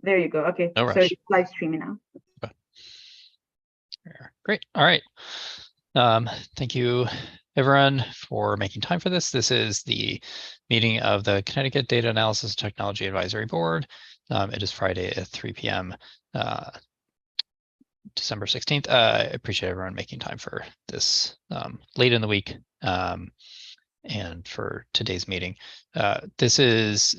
There you go. Okay, No so rush. it's live streaming now. Great. All right. Thank you, everyone, for making time for this. This is the meeting of the Connecticut Data Analysis Technology Advisory Board. It is Friday at 3 p.m. December 16th. I appreciate everyone making time for this late in the week and for today's meeting. This is,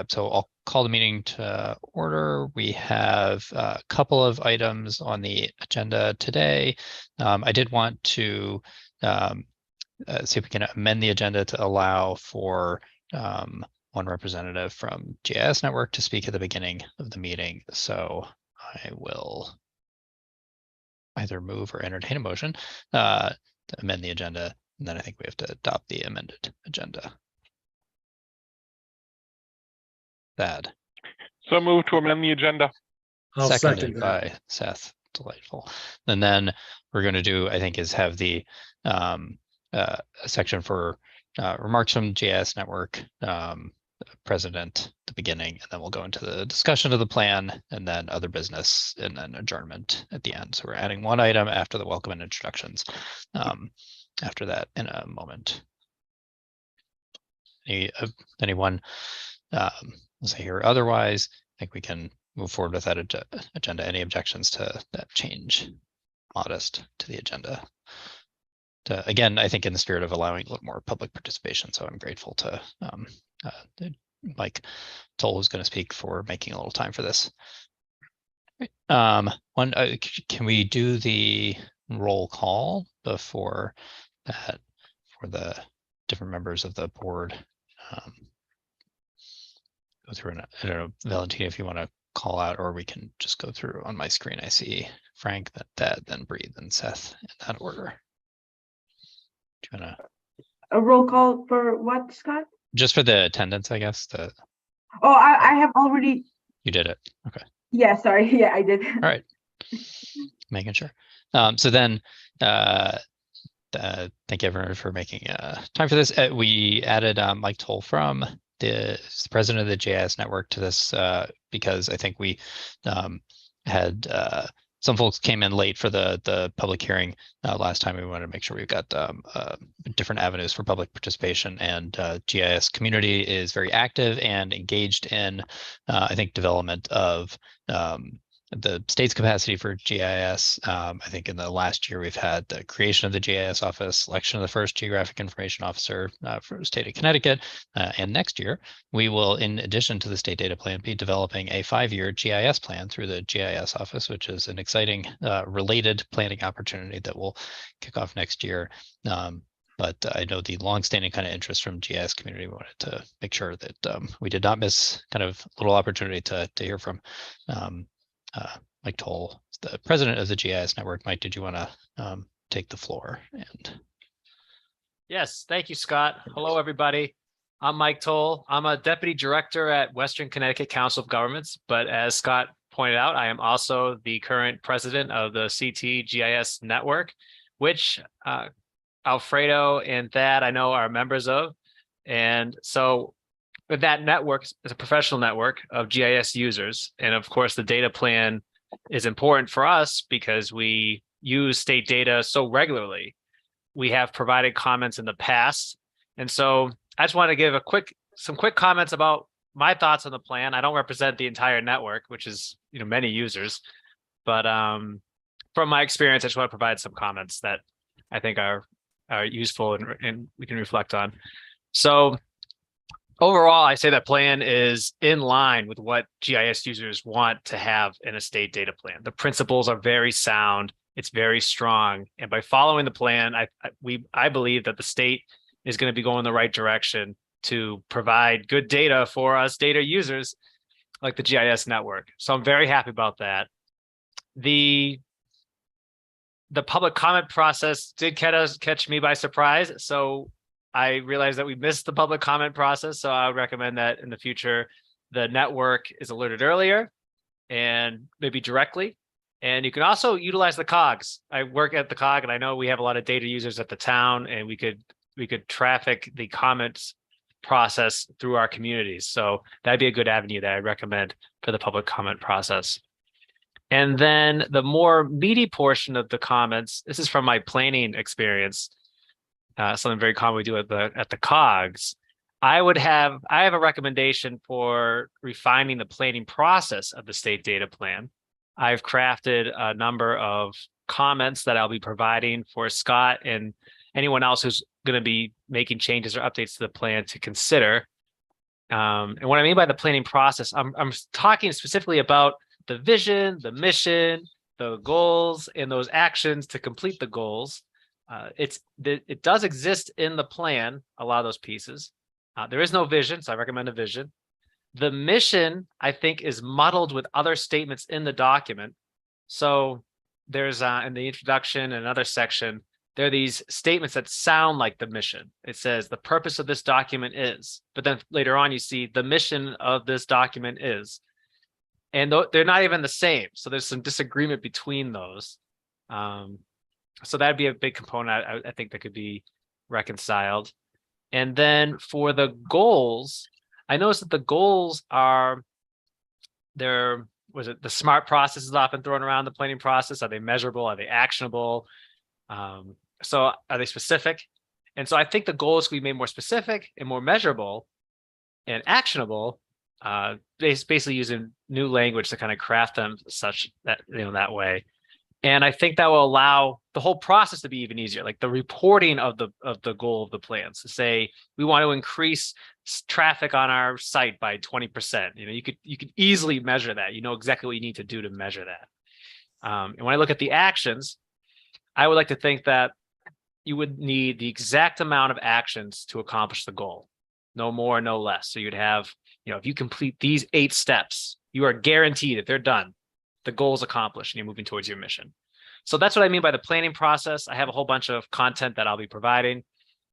so I'll call the meeting to order. We have a couple of items on the agenda today. I did want to see if we can amend the agenda to allow for one representative from GIS Network to speak at the beginning of the meeting. So I will either move or entertain a motion to amend the agenda, and then I think we have to adopt the amended agenda. Thad. So move to amend the agenda. I'll Seconded second by Seth. Delightful. And then we're going to do, I think, is have the a section for remarks from GIS Network president at the beginning, and then we'll go into the discussion of the plan, and then other business, and then adjournment at the end. So we're adding one item after the welcome and introductions after that in a moment. Anyone say here otherwise? I think we can move forward with that agenda. Any objections to that change? Modest to the agenda. Again, I think in the spirit of allowing a little more public participation. So I'm grateful to Mike Toll, who's going to speak, for making a little time for this. Can we do the roll call before that for the different members of the board? Go through, and I don't know, Valentina, if you want to call out, or we can just go through on my screen. I see Frank, then Bree, then Seth, in that order. Do you want to? A roll call for what, Scott? Just for the attendance, I guess. Oh, I have already. You did it. Okay. Yeah, sorry. Yeah, I did. All right. Making sure. So then, thank you everyone for making time for this. We added Mike Toll from the president of the GIS Network to this because I think we had some folks came in late for the public hearing last time. We wanted to make sure we've got different avenues for public participation, and GIS community is very active and engaged in, I think, development of the state's capacity for GIS. I think in the last year, we've had the creation of the GIS office, selection of the first geographic information officer for the state of Connecticut. And next year, we will, in addition to the state data plan, be developing a 5-year GIS plan through the GIS office, which is an exciting related planning opportunity that will kick off next year. But I know the longstanding kind of interest from GIS community. We wanted to make sure that we did not miss kind of little opportunity to hear from Mike Toll, the president of the GIS Network. Mike, did you want to take the floor? And yes, thank you, Scott. Hello, everybody. I'm Mike Toll. I'm a deputy director at Western Connecticut Council of Governments, but as Scott pointed out, I am also the current president of the CT GIS Network, which Alfredo and Thad I know are members of. And so that network is a professional network of GIS users. And of course, the data plan is important for us because we use state data so regularly. We have provided comments in the past. And so I just want to give some quick comments about my thoughts on the plan. I don't represent the entire network, which is, many users, but from my experience, I just want to provide some comments that I think are useful and we can reflect on. So overall, I say that plan is in line with what GIS users want to have in a state data plan. The principles are very sound. It's very strong. And by following the plan, I believe that the state is going to be going the right direction to provide good data for us data users like the GIS network. So I'm very happy about that. The public comment process did catch me by surprise. So I realized that we missed the public comment process. So I would recommend that in the future, the network is alerted earlier and maybe directly. And you can also utilize the COGs. I work at the COG and I know we have a lot of data users at the town, and we could traffic the comments process through our communities. So that'd be a good avenue that I'd recommend for the public comment process. And then the more meaty portion of the comments, this is from my planning experience, something very common we do at the COGS. I have a recommendation for refining the planning process of the state data plan. I've crafted a number of comments that I'll be providing for Scott and anyone else who's going to be making changes or updates to the plan to consider. And what I mean by the planning process, I'm talking specifically about the vision, the mission, the goals, and those actions to complete the goals. It does exist in the plan, a lot of those pieces. There is no vision, so I recommend a vision. The mission, I think, is muddled with other statements in the document. So there's in the introduction and another section, there are these statements that sound like the mission. It says the purpose of this document is, but then later on you see the mission of this document is. And they're not even the same. So there's some disagreement between those. So that'd be a big component I think that could be reconciled. And then for the goals, I noticed that the goals are the SMART process is often thrown around the planning process. Are they measurable? Are they actionable? So are they specific? And so I think the goals can be made more specific and more measurable and actionable, basically using new language to kind of craft them such that, that way. And I think that will allow the whole process to be even easier, like the reporting of the goal of the plans to say, we want to increase traffic on our site by 20%. You could easily measure that. You know exactly what you need to do to measure that. And when I look at the actions, I would like to think that you would need the exact amount of actions to accomplish the goal, no more, no less. So you'd have, if you complete these 8 steps, you are guaranteed that they're done. The goal is accomplished and you're moving towards your mission. So that's what I mean by the planning process. I have a whole bunch of content that I'll be providing.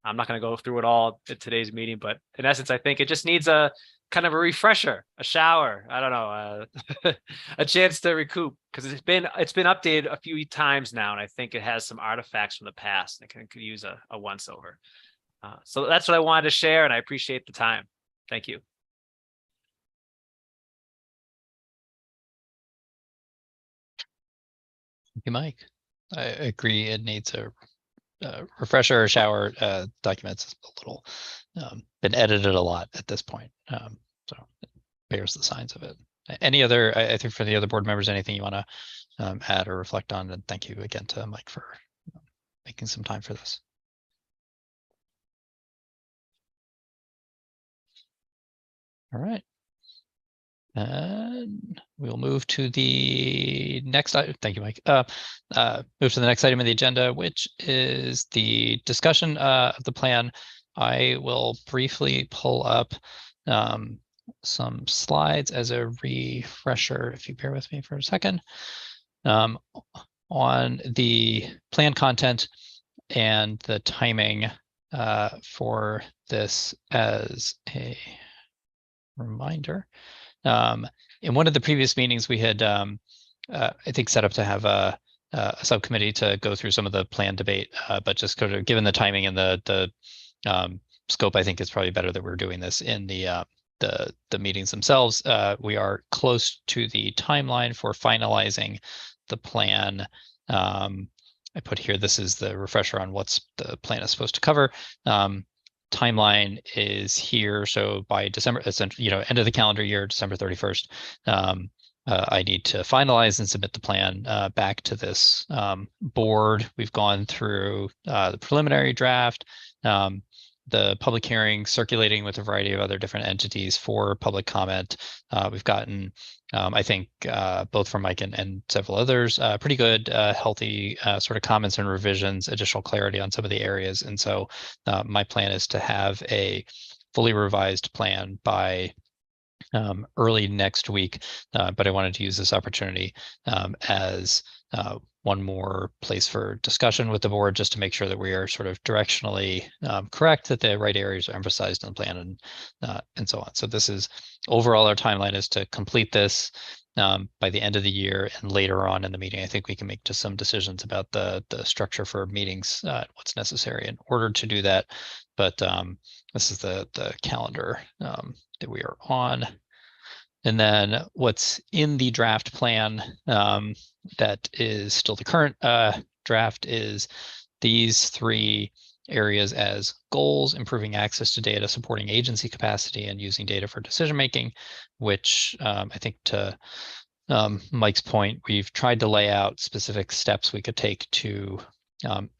I'm not going to go through it all at today's meeting, but in essence, I think it just needs a kind of a refresher, a shower. I don't know, a chance to recoup, because it's been updated a few times now, and I think it has some artifacts from the past that could use a once over. So that's what I wanted to share, and I appreciate the time. Thank you. Thank you, Mike. I agree. It needs a refresher or shower. Documents a little been edited a lot at this point, so it bears the signs of it. Any other? I think for the other board members, anything you want to add or reflect on? And thank you again to Mike for making some time for this. All right. And we'll move to the next item. Thank you, Mike. Move to the next item of the agenda, which is the discussion of the plan. I will briefly pull up some slides as a refresher, if you bear with me for a second, on the plan content and the timing for this as a reminder. In one of the previous meetings, we had, I think, set up to have a subcommittee to go through some of the plan debate, but just given the timing and the scope, I think it's probably better that we're doing this in the meetings themselves. We are close to the timeline for finalizing the plan. I put here, this is the refresher on what's the plan is supposed to cover. Timeline is here, so by December, end of the calendar year, December 31st, I need to finalize and submit the plan back to this board. We've gone through the preliminary draft, the public hearing, circulating with a variety of other different entities for public comment. We've gotten, I think, both from Mike and several others, pretty good, healthy sort of comments and revisions, additional clarity on some of the areas. And so my plan is to have a fully revised plan by early next week, but I wanted to use this opportunity as one more place for discussion with the board, just to make sure that we are sort of directionally correct, that the right areas are emphasized in the plan, and so on. So this is overall, our timeline is to complete this by the end of the year, and later on in the meeting, I think we can make just some decisions about the structure for meetings, what's necessary in order to do that. But this is the calendar that we are on. And then what's in the draft plan that is still the current draft is these 3 areas as goals: improving access to data, supporting agency capacity, and using data for decision making, which I think, to Mike's point, we've tried to lay out specific steps we could take to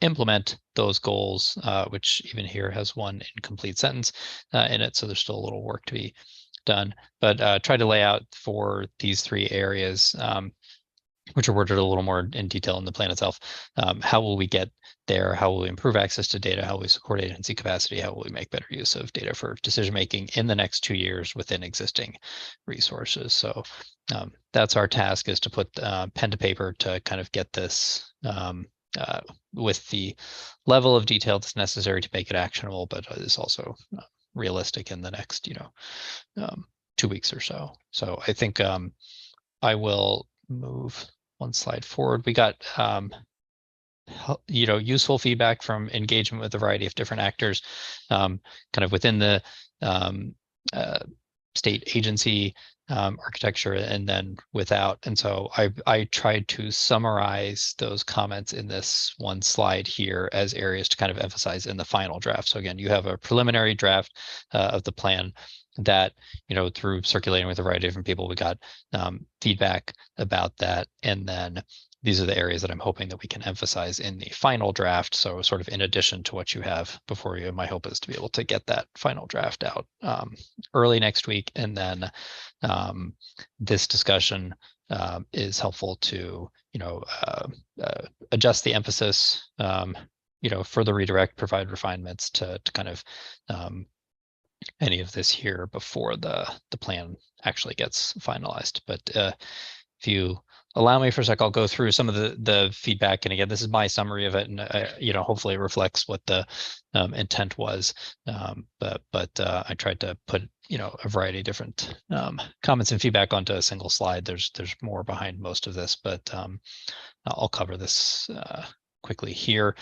implement those goals, which even here has one incomplete sentence in it, so there's still a little work to be done, but try to lay out for these 3 areas, which are worded a little more in detail in the plan itself. How will we get there? How will we improve access to data? How will we support agency capacity? How will we make better use of data for decision making in the next 2 years within existing resources? So that's our task, is to put pen to paper to kind of get this with the level of detail that's necessary to make it actionable, but is also realistic in the next 2 weeks or so. So I think I will move one slide forward. We got useful feedback from engagement with a variety of different actors, kind of within the state agency architecture and then without. And so I tried to summarize those comments in this one slide here as areas to kind of emphasize in the final draft. So again, you have a preliminary draft of the plan that, through circulating with a variety of different people, we got feedback about that. And then these are the areas that I'm hoping that we can emphasize in the final draft. So sort of in addition to what you have before you, my hope is to be able to get that final draft out early next week. And then this discussion is helpful to, adjust the emphasis, further redirect, provide refinements to kind of any of this here before the plan actually gets finalized. But if you allow me for a sec, I'll go through some of the feedback. And again, this is my summary of it, and hopefully it reflects what the intent was. But I tried to put a variety of different comments and feedback onto a single slide. There's more behind most of this, but I'll cover this quickly here.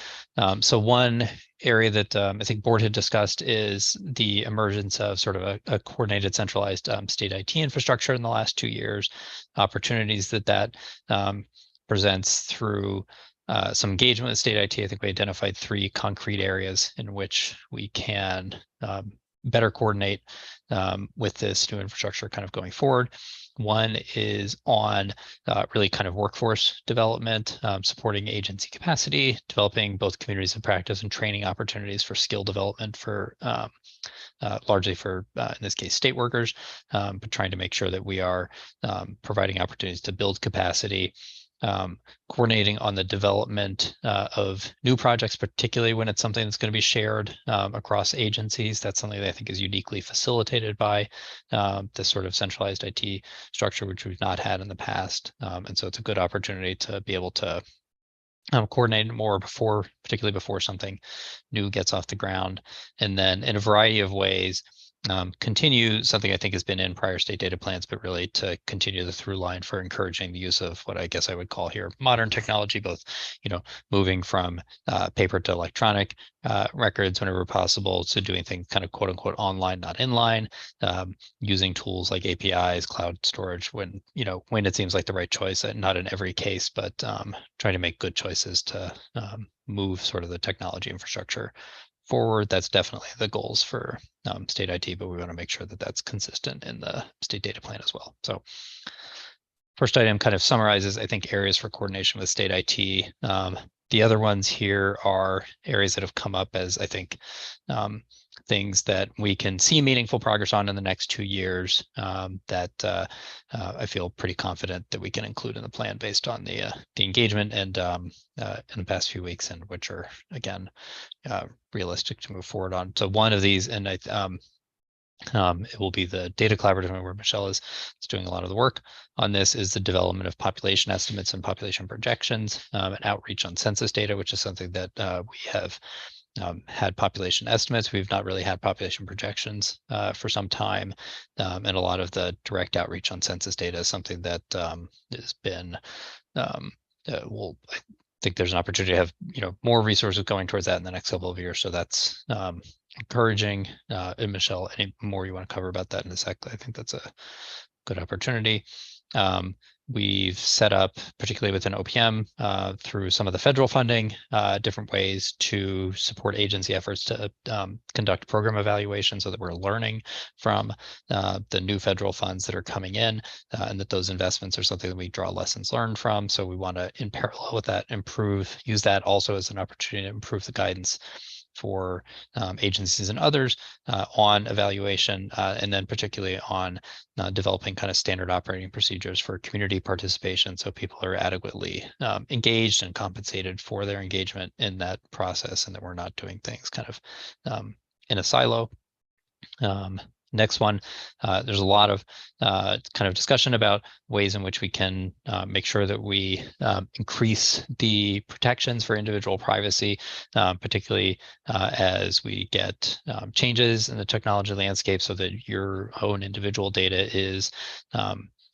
So one area that I think board had discussed is the emergence of sort of a coordinated centralized state IT infrastructure in the last 2 years, opportunities that presents through some engagement with state IT. I think we identified 3 concrete areas in which we can better coordinate with this new infrastructure kind of going forward. One is on really kind of workforce development, supporting agency capacity, developing both communities of practice and training opportunities for skill development for largely for, in this case, state workers, but trying to make sure that we are providing opportunities to build capacity, coordinating on the development of new projects, particularly when it's something that's going to be shared across agencies. That's something that I think is uniquely facilitated by this sort of centralized IT structure, which we've not had in the past. And so it's a good opportunity to be able to coordinate more particularly before something new gets off the ground. And then in a variety of ways, continue something I think has been in prior state data plans, but really to continue the through line for encouraging the use of what I guess I would call here modern technology, both, moving from paper to electronic records whenever possible, to doing things kind of quote unquote online, not inline, using tools like APIs, cloud storage when it seems like the right choice, not in every case, but trying to make good choices to move sort of the technology infrastructure forward. That's definitely the goals for state IT, but we want to make sure that that's consistent in the state data plan as well. So first item kind of summarizes, I think, areas for coordination with state IT. The other ones here are areas that have come up as, I think, things that we can see meaningful progress on in the next 2 years that I feel pretty confident that we can include in the plan based on the engagement and in the past few weeks, and which are, again, realistic to move forward on. So one of these, and it will be the data collaborative, where Michelle is doing a lot of the work on this, is the development of population estimates and population projections, and outreach on census data, which is something that we have had population estimates. We've not really had population projections for some time, and a lot of the direct outreach on census data is something that has been I think there's an opportunity to have more resources going towards that in the next couple of years. So that's encouraging. And Michelle, any more you want to cover about that in a sec? I think that's a good opportunity. We've set up, particularly within OPM, through some of the federal funding, different ways to support agency efforts to conduct program evaluation so that we're learning from the new federal funds that are coming in, and that those investments are something that we draw lessons learned from. So we want to, in parallel with that, use that also as an opportunity to improve the guidance for agencies and others on evaluation, and then particularly on developing kind of standard operating procedures for community participation, so people are adequately engaged and compensated for their engagement in that process, and that we're not doing things kind of in a silo. Next one, there's a lot of kind of discussion about ways in which we can make sure that we increase the protections for individual privacy, particularly as we get changes in the technology landscape, so that your own individual data is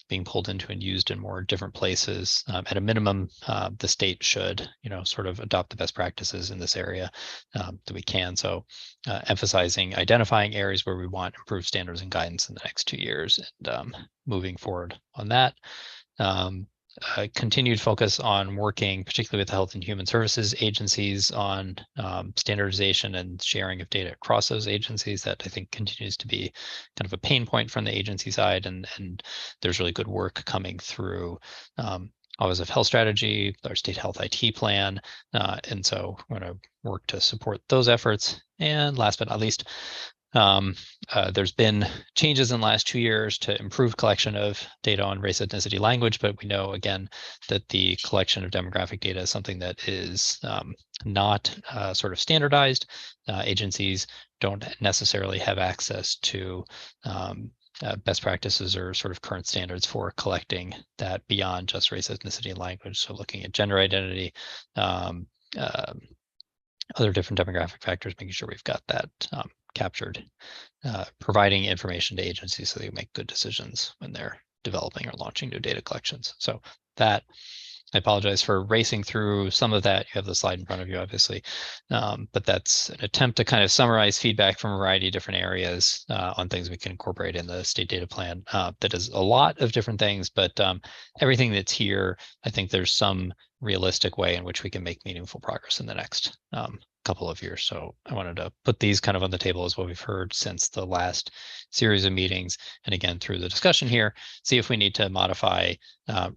being pulled into and used in more different places. At a minimum, the state should, sort of adopt the best practices in this area that we can. So emphasizing identifying areas where we want improved standards and guidance in the next 2 years, and moving forward on that. Continued focus on working, particularly with the Health and Human Services agencies, on standardization and sharing of data across those agencies. That I think continues to be kind of a pain point from the agency side, and there's really good work coming through Office of Health Strategy, our state health IT plan, and so we're going to work to support those efforts. And last but not least, there's been changes in the last 2 years to improve collection of data on race, ethnicity, language, but we know again that the collection of demographic data is something that is not sort of standardized. Agencies don't necessarily have access to best practices or sort of current standards for collecting that beyond just race, ethnicity, and language. So looking at gender identity, other different demographic factors, making sure we've got that captured, providing information to agencies so they make good decisions when they're developing or launching new data collections. So that, I apologize for racing through some of that. You have the slide in front of you, obviously, but that's an attempt to kind of summarize feedback from a variety of different areas on things we can incorporate in the state data plan. That is a lot of different things, but everything that's here, I think there's some realistic way in which we can make meaningful progress in the next couple of years. So I wanted to put these kind of on the table as what we've heard since the last series of meetings. And again, through the discussion here, see if we need to modify,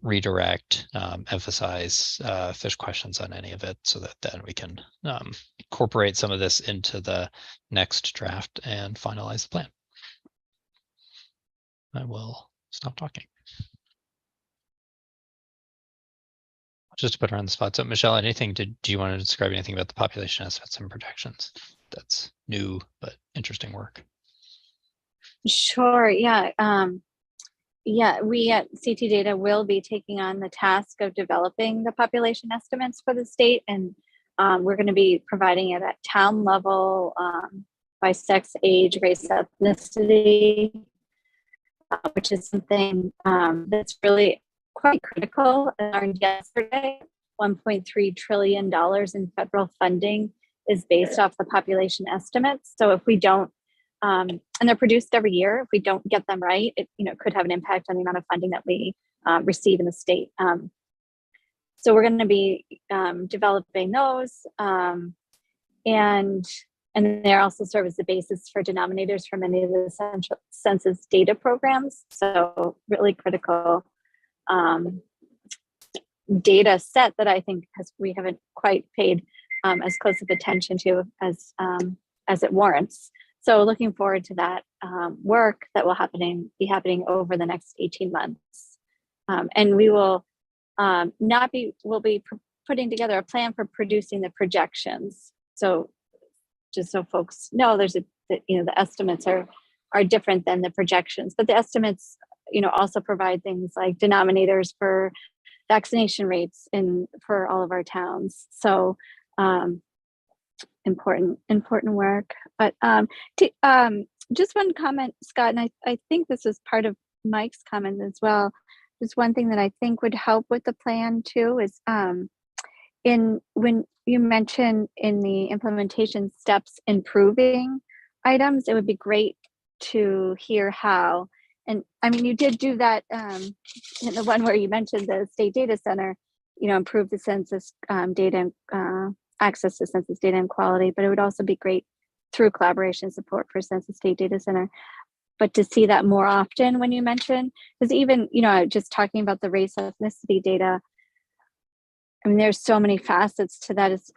redirect, emphasize, if there's questions on any of it, so that then we can incorporate some of this into the next draft and finalize the plan. I will stop talking. Just to put her on the spot. So Michelle, anything, do you want to describe anything about the population estimates and projections? That's new, but interesting work. Sure, yeah. We at CT Data will be taking on the task of developing the population estimates for the state, and we're going to be providing it at town level by sex, age, race, ethnicity, which is something that's really quite critical. I learned yesterday, $1.3 trillion in federal funding is based off the population estimates. So if we don't, and they're produced every year, if we don't get them right, it could have an impact on the amount of funding that we receive in the state. So we're going to be developing those, and they also serve as the basis for denominators for many of the central census data programs. So really critical data set that I think we haven't quite paid as close of attention to as it warrants. So looking forward to that work that will be happening over the next 18 months. And we will we'll be putting together a plan for producing the projections. So just so folks know, the estimates are different than the projections, but the estimates also provide things like denominators for vaccination rates for all of our towns. So important work. But just one comment, Scott, and I think this is part of Mike's comment as well. Just one thing that I think would help with the plan too is when you mentioned in the implementation steps improving items, it would be great to hear how. And I mean, you did do that in the one where you mentioned the state data center, improve the census data, access to census data and quality, but it would also be great through collaboration support for census state data center. But to see that more often when you mention, because even, just talking about the race ethnicity data, I mean, there's so many facets to that. Is,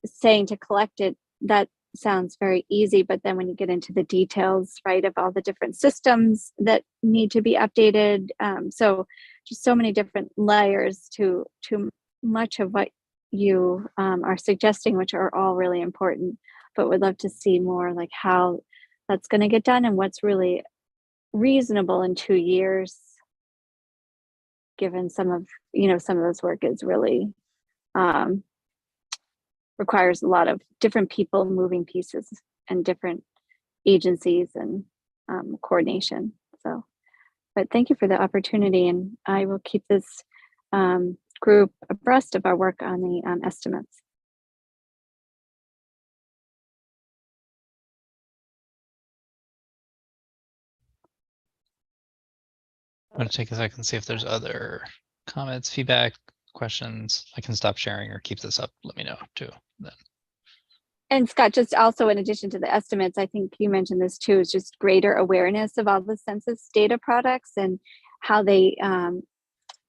saying to collect it, that sounds very easy, but then when you get into the details, right, of all the different systems that need to be updated, so just so many different layers to much of what you are suggesting, which are all really important, but would love to see more like how that's going to get done and what's really reasonable in 2 years, given some of this work is really requires a lot of different people, moving pieces, and different agencies and coordination. So, but thank you for the opportunity, and I will keep this group abreast of our work on the estimates. I'm going to take a second and see if there's other comments, feedback, questions. I can stop sharing or keep this up. Let me know too. Then. And Scott, just also in addition to the estimates, I think you mentioned this too, is just greater awareness of all the census data products and how they,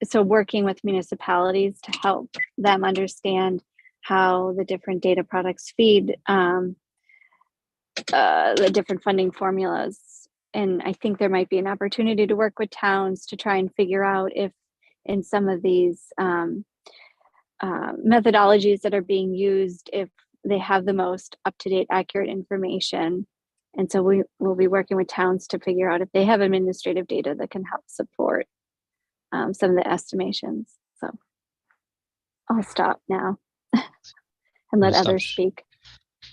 so working with municipalities to help them understand how the different data products feed the different funding formulas. And I think there might be an opportunity to work with towns to try and figure out if in some of these methodologies that are being used, if they have the most up-to-date, accurate information. And so we will be working with towns to figure out if they have administrative data that can help support some of the estimations. So I'll stop now and let others speak.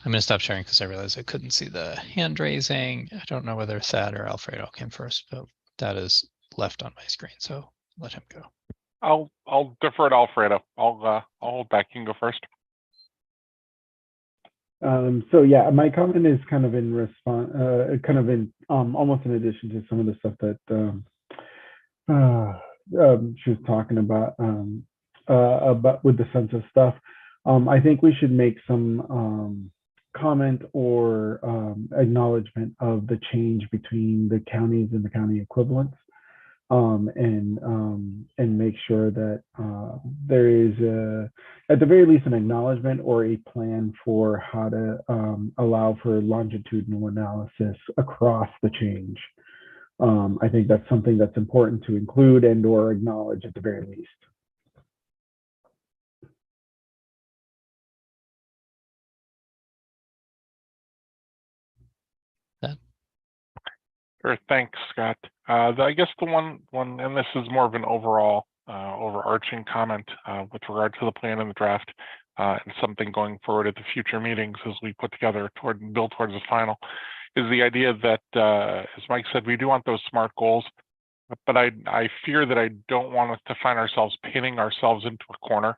I'm going to stop sharing because I realized I couldn't see the hand raising. I don't know whether Thad or Alfredo came first, but that is left on my screen, so let him go. I'll defer to Alfredo. I'll hold back. You can go first. So yeah, my comment is kind of in response, almost in addition to some of the stuff that she was talking about with the census stuff. I think we should make some comment or acknowledgement of the change between the counties and the county equivalents, and make sure that there is at the very least an acknowledgement or a plan for how to allow for longitudinal analysis across the change. I think that's something that's important to include and or acknowledge at the very least. Sure, thanks, Scott. I guess the one, and this is more of an overall, overarching comment with regard to the plan and the draft, and something going forward at the future meetings as we put together build towards the final, is the idea that, as Mike said, we do want those SMART goals, but I fear that I don't want us to find ourselves pinning ourselves into a corner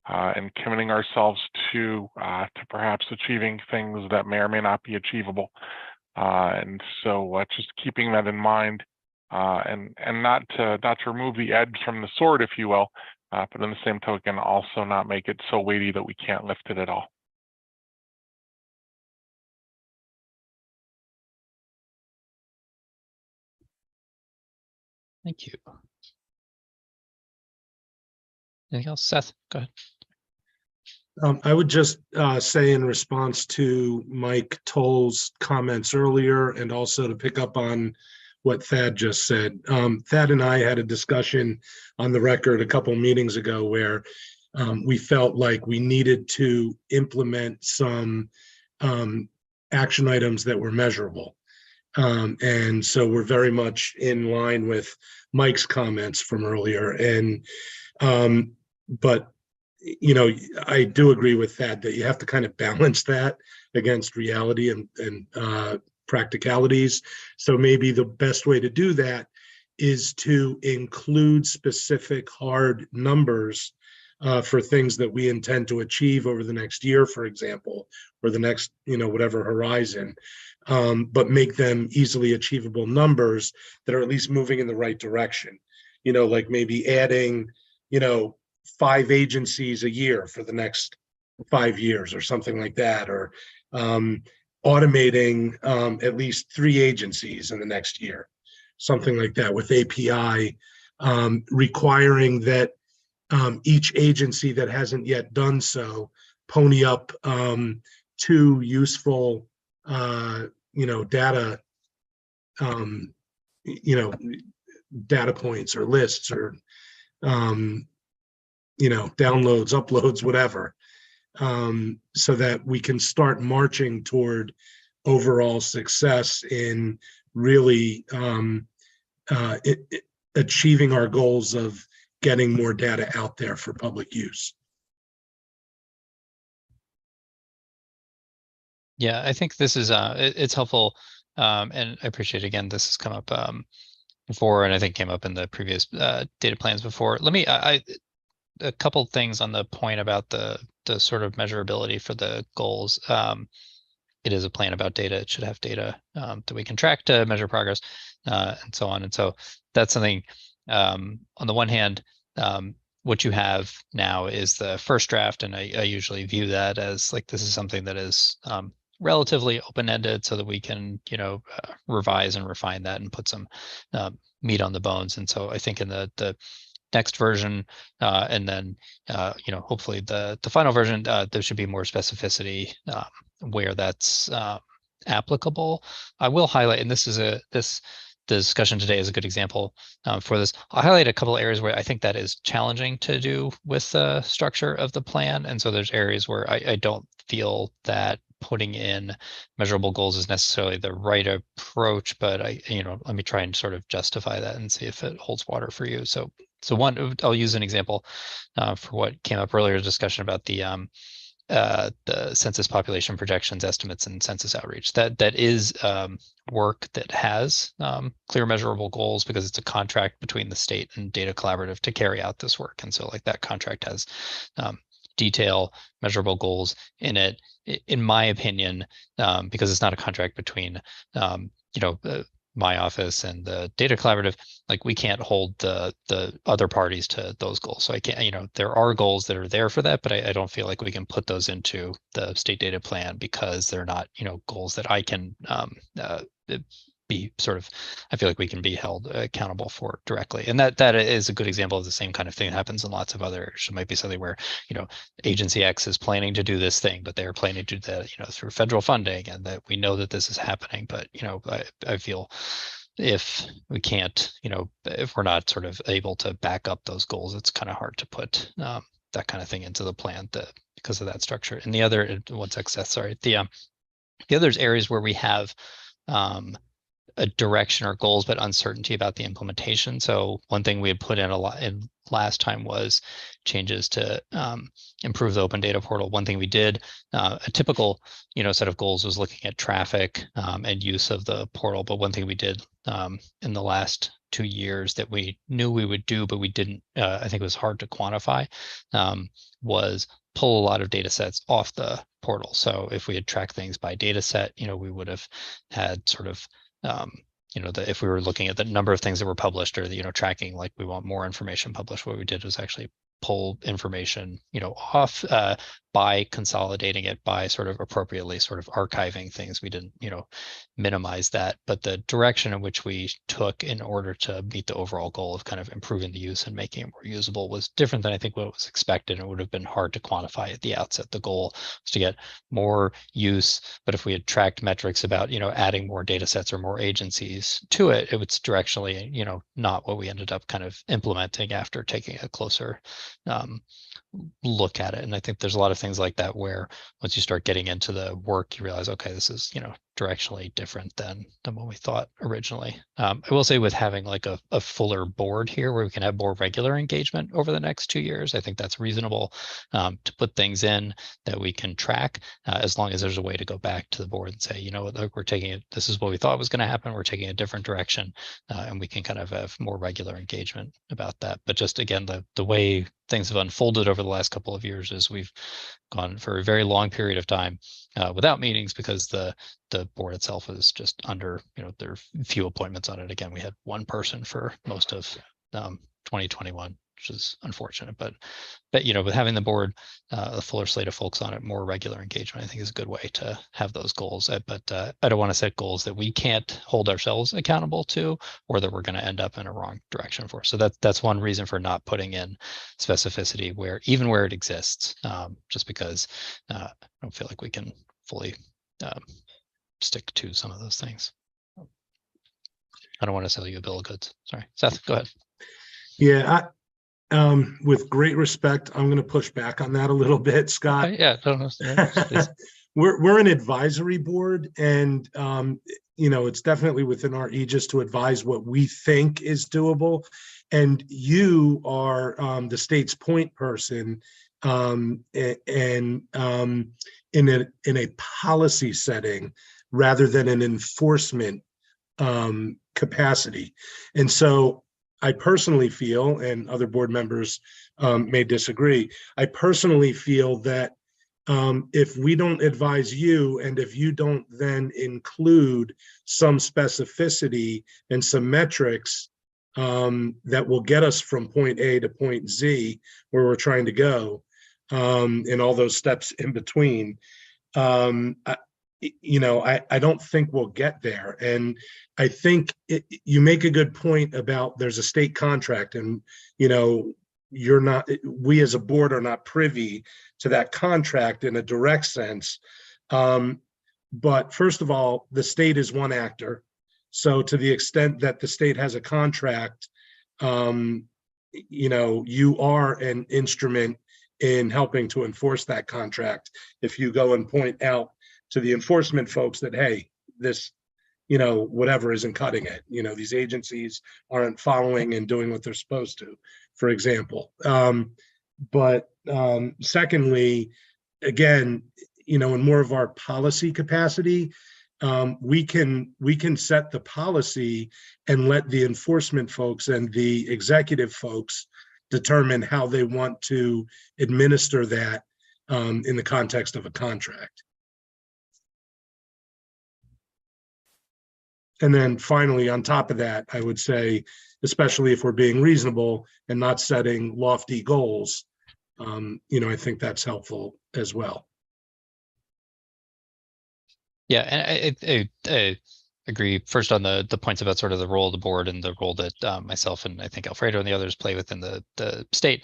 and committing ourselves to perhaps achieving things that may or may not be achievable. And so just keeping that in mind, and not to remove the edge from the sword, if you will, but in the same token, also not make it so weighty that we can't lift it at all. Thank you. Anything else, Seth? Go ahead. I would just say in response to Mike Toll's comments earlier, and also to pick up on what Thad just said. Thad and I had a discussion on the record a couple meetings ago where we felt like we needed to implement some action items that were measurable. And so we're very much in line with Mike's comments from earlier. And but I do agree with that you have to kind of balance that against reality and practicalities. So maybe the best way to do that is to include specific hard numbers for things that we intend to achieve over the next year, for example, or the next, whatever horizon. but make them easily achievable numbers that are at least moving in the right direction. Like maybe adding, 5 agencies a year for the next 5 years or something like that, or automating at least 3 agencies in the next year, something like that, with API requiring that each agency that hasn't yet done so pony up 2 useful data data points or lists or downloads, uploads, whatever, so that we can start marching toward overall success in really achieving our goals of getting more data out there for public use. Yeah, I think this is it's helpful, and I appreciate, again, this has come up before, and I think came up in the previous data plans before. Let me a couple things on the point about the sort of measurability for the goals. It is a plan about data. It should have data that we can track to measure progress, and so on. And so that's something, on the one hand, what you have now is the first draft, and I usually view that as like, this is something that is relatively open-ended, so that we can, revise and refine that and put some meat on the bones. And so I think in the next version, and then hopefully the final version, there should be more specificity where that's applicable. I will highlight, and the discussion today is a good example for this. I'll highlight a couple of areas where I think that is challenging to do with the structure of the plan. And so there's areas where I don't feel that putting in measurable goals is necessarily the right approach, but let me try and sort of justify that and see if it holds water for you. So one, I'll use an example for what came up earlier, discussion about the census population projections, estimates, and census outreach. That is work that has clear measurable goals, because it's a contract between the state and Data Collaborative to carry out this work. And so like that contract has detail, measurable goals in it, in my opinion, because it's not a contract between my office and the Data Collaborative. Like, we can't hold the other parties to those goals. So I can't, there are goals that are there for that, but I don't feel like we can put those into the state data plan, because they're not, goals that I can be sort of, I feel like we can be held accountable for directly. And that is a good example of the same kind of thing that happens in lots of other areas. It might be something where, agency X is planning to do this thing, but they're planning to do that, through federal funding, and that we know that this is happening. But, I feel if we can't, if we're not sort of able to back up those goals, it's kind of hard to put that kind of thing into the plan because of that structure. And the other, one success, sorry, the other's areas where we have a direction or goals, but uncertainty about the implementation. So one thing we had put in a lot in last time was changes to improve the open data portal. One thing we did, a typical set of goals was looking at traffic and use of the portal. But one thing we did in the last 2 years that we knew we would do, but we didn't, I think it was hard to quantify, was pull a lot of data sets off the portal. So if we had tracked things by data set, we would have had sort of if we were looking at the number of things that were published, or tracking, like, we want more information published, what we did was actually pull information off by consolidating it, by sort of appropriately sort of archiving things. We didn't minimize that, but the direction in which we took in order to meet the overall goal of kind of improving the use and making it more usable was different than I think what was expected. It would have been hard to quantify at the outset. The goal was to get more use, but if we had tracked metrics about adding more data sets or more agencies to it, it was directionally not what we ended up kind of implementing after taking a closer look at it. And I think there's a lot of things like that where once you start getting into the work, you realize, okay, this is directionally different than what we thought originally. I will say, with having like a fuller board here where we can have more regular engagement over the next 2 years, I think that's reasonable to put things in that we can track, as long as there's a way to go back to the board and say, look, we're taking it, this is what we thought was going to happen, we're taking a different direction, and we can kind of have more regular engagement about that. But just again, the way things have unfolded over the last couple of years is we've gone for a very long period of time without meetings because the board itself is just under, there are few appointments on it. Again, we had one person for most of 2021, which is unfortunate, but with having the board, a fuller slate of folks on it, more regular engagement, I think is a good way to have those goals. But I don't want to set goals that we can't hold ourselves accountable to, or that we're going to end up in a wrong direction for. So that's one reason for not putting in specificity even where it exists, just because I don't feel like we can fully stick to some of those things. I don't want to sell you a bill of goods. Sorry, Seth, go ahead. Yeah, with great respect, I'm going to push back on that a little bit, Scott. Yeah, We're an advisory board, and it's definitely within our aegis to advise what we think is doable. And you are the state's point person, and in a policy setting rather than an enforcement capacity. And so I personally feel, and other board members may disagree, I personally feel that if we don't advise you, and if you don't then include some specificity and some metrics that will get us from point A to point Z, where we're trying to go, and all those steps in between, I don't think we'll get there. And I think you make a good point about there's a state contract, and we as a board are not privy to that contract in a direct sense. But first of all, the state is one actor. So to the extent that the state has a contract, you are an instrument in helping to enforce that contract. If you go and point out to the enforcement folks that, hey, this, whatever isn't cutting it. These agencies aren't following and doing what they're supposed to, for example. But secondly, again, in more of our policy capacity, we can set the policy and let the enforcement folks and the executive folks determine how they want to administer that in the context of a contract. And then finally, on top of that, I would say, especially if we're being reasonable and not setting lofty goals, I think that's helpful as well. Yeah, and I agree. First on the points about sort of the role of the board and the role that myself and I think Alfredo and the others play within the state.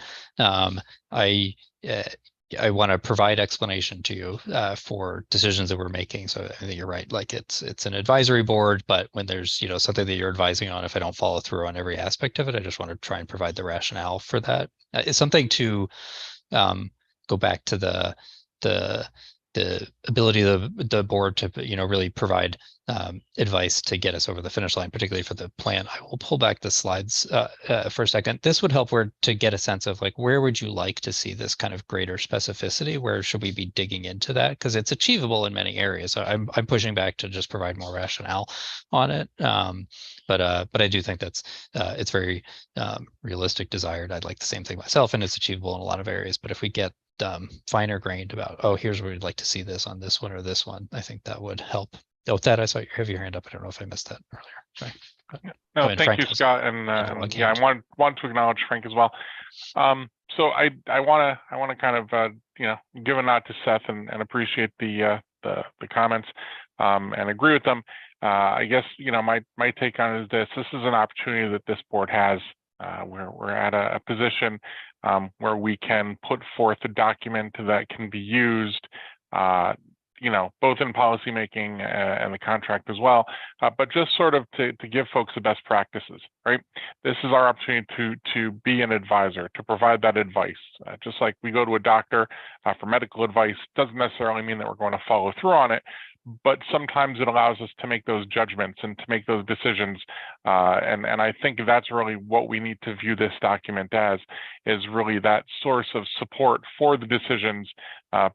I want to provide explanation to you for decisions that we're making. So I think you're right. Like it's an advisory board, but when there's something that you're advising on, if I don't follow through on every aspect of it, I just want to try and provide the rationale for that. It's something to go back to the ability of the board to really provide advice to get us over the finish line, particularly for the plan. I will pull back the slides for a second. This would help to get a sense of where would you like to see this kind of greater specificity? Where should we be digging into that? Because it's achievable in many areas. So I'm pushing back to just provide more rationale on it. But I do think that's it's very realistic, desired. I'd like the same thing myself, and it's achievable in a lot of areas. But if we get finer grained about, here's where we'd like to see this on this one or this one, I think that would help. With that, I saw you have your hand up. I don't know if I missed that earlier. Sorry. No, ahead, thank Frank you, Scott, and yeah, I want to acknowledge Frank as well. So I want to kind of give a nod to Seth and appreciate the comments and agree with them. I guess my take on it is this: this is an opportunity that this board has. We're at a position where we can put forth a document that can be used, both in policymaking and the contract as well, but just sort of to give folks the best practices, right? This is our opportunity to be an advisor, to provide that advice. Just like we go to a doctor for medical advice, doesn't necessarily mean that we're going to follow through on it, but sometimes it allows us to make those judgments and to make those decisions. And I think that's really what we need to view this document as, is really that source of support for the decisions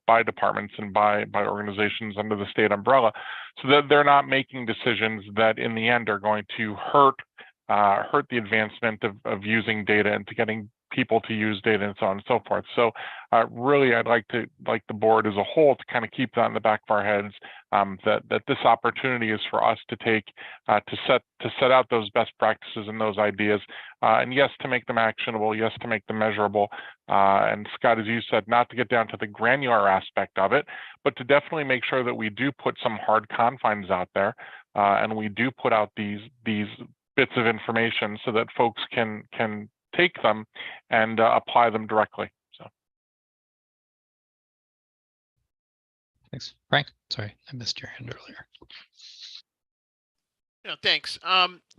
by departments and by organizations under the state umbrella, so that they're not making decisions that in the end are going to hurt the advancement of using data and to getting people to use data and so on and so forth. So really, I'd like the board as a whole to kind of keep that in the back of our heads, that this opportunity is for us to take to set out those best practices and those ideas, and yes, to make them actionable, yes, to make them measurable. And Scott, as you said, not to get down to the granular aspect of it, but to definitely make sure that we do put some hard confines out there, and we do put out these bits of information so that folks can take them and apply them directly. So Thanks. Frank, sorry, I missed your hand earlier. Yeah, thanks.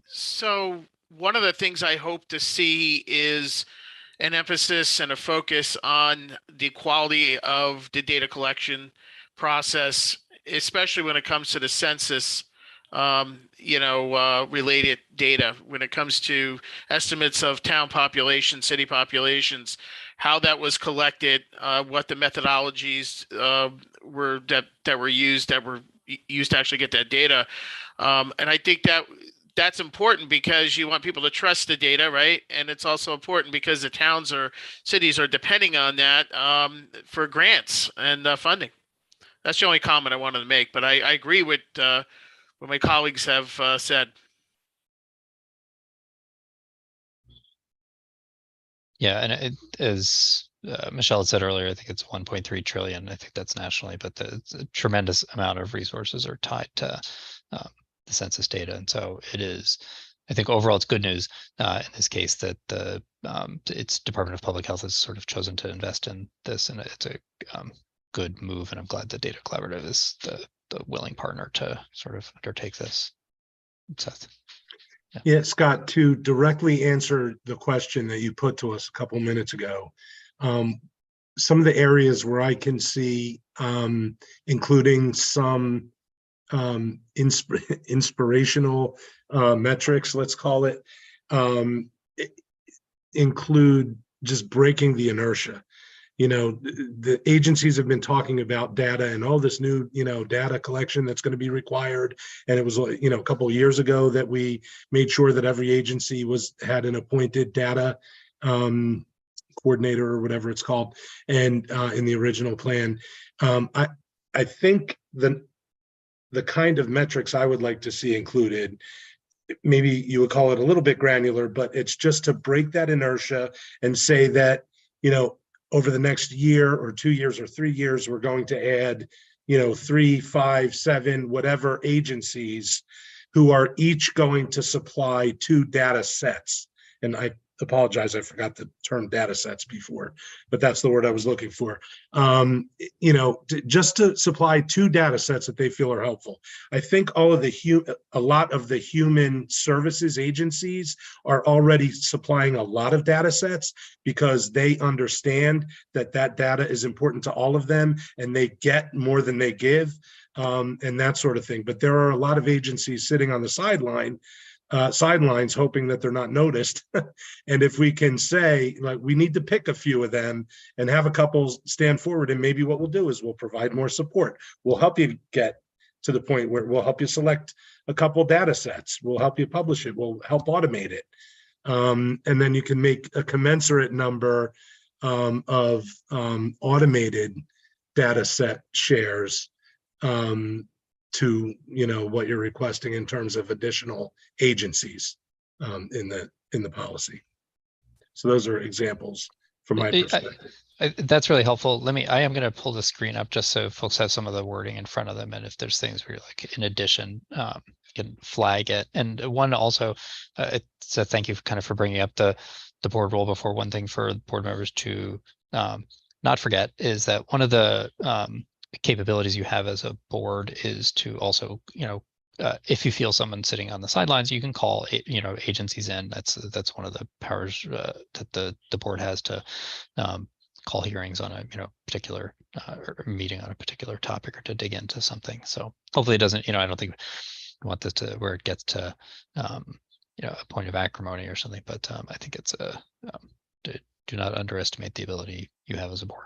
So one of the things I hope to see is an emphasis and a focus on the quality of the data collection process, especially when it comes to the census, related data, when it comes to estimates of town population, city populations, how that was collected, what the methodologies were that were used to actually get that data. And I think that's important because you want people to trust the data, right? And it's also important because the towns or cities are depending on that for grants and funding. That's the only comment I wanted to make, but I agree with what my colleagues have said. Yeah, and as Michelle had said earlier, I think it's 1.3 trillion. I think that's nationally, but the tremendous amount of resources are tied to the census data, and so it is. I think overall, it's good news in this case that its Department of Public Health has sort of chosen to invest in this, and it's a good move. And I'm glad that Data Collaborative is the willing partner to sort of undertake this. Seth. Yeah, Scott, to directly answer the question that you put to us a couple minutes ago, some of the areas where I can see, including some inspirational metrics, let's call it, include just breaking the inertia. The agencies have been talking about data and all this new, data collection that's going to be required. And it was, a couple of years ago that we made sure that every agency had an appointed data coordinator or whatever it's called. And in the original plan, I think the kind of metrics I would like to see included, maybe you would call it a little bit granular, but it's just to break that inertia and say that, over the next year or 2 years or 3 years, we're going to add, 3, 5, 7, whatever agencies who are each going to supply 2 data sets. And I apologize, I forgot the term data sets before, but that's the word I was looking for. Just to supply 2 data sets that they feel are helpful. I think a lot of the human services agencies are already supplying a lot of data sets because they understand that data is important to all of them and they get more than they give, and that sort of thing. But there are a lot of agencies sitting on the sidelines hoping that they're not noticed. And if we can say, like, we need to pick a few of them and have a couple stand forward, and maybe what we'll do is we'll provide more support. We'll help you get to the point where we'll help you select a couple data sets. We'll help you publish it. We'll help automate it. And then you can make a commensurate number of automated data set shares to what you're requesting in terms of additional agencies in the policy. So those are examples from my perspective. That's really helpful. I am going to pull the screen up just so folks have some of the wording in front of them, and if there's things where you're like, in addition, you can flag it. And one also, so thank you kind of for bringing up the board role before. One thing for board members to not forget is that one of the capabilities you have as a board is to also, if you feel someone sitting on the sidelines, you can call agencies in. That's one of the powers that the board has to call hearings on a particular or meeting on a particular topic or to dig into something. So hopefully it doesn't, I don't think we want this to where it gets to a point of acrimony or something, but I think it's do not underestimate the ability you have as a board.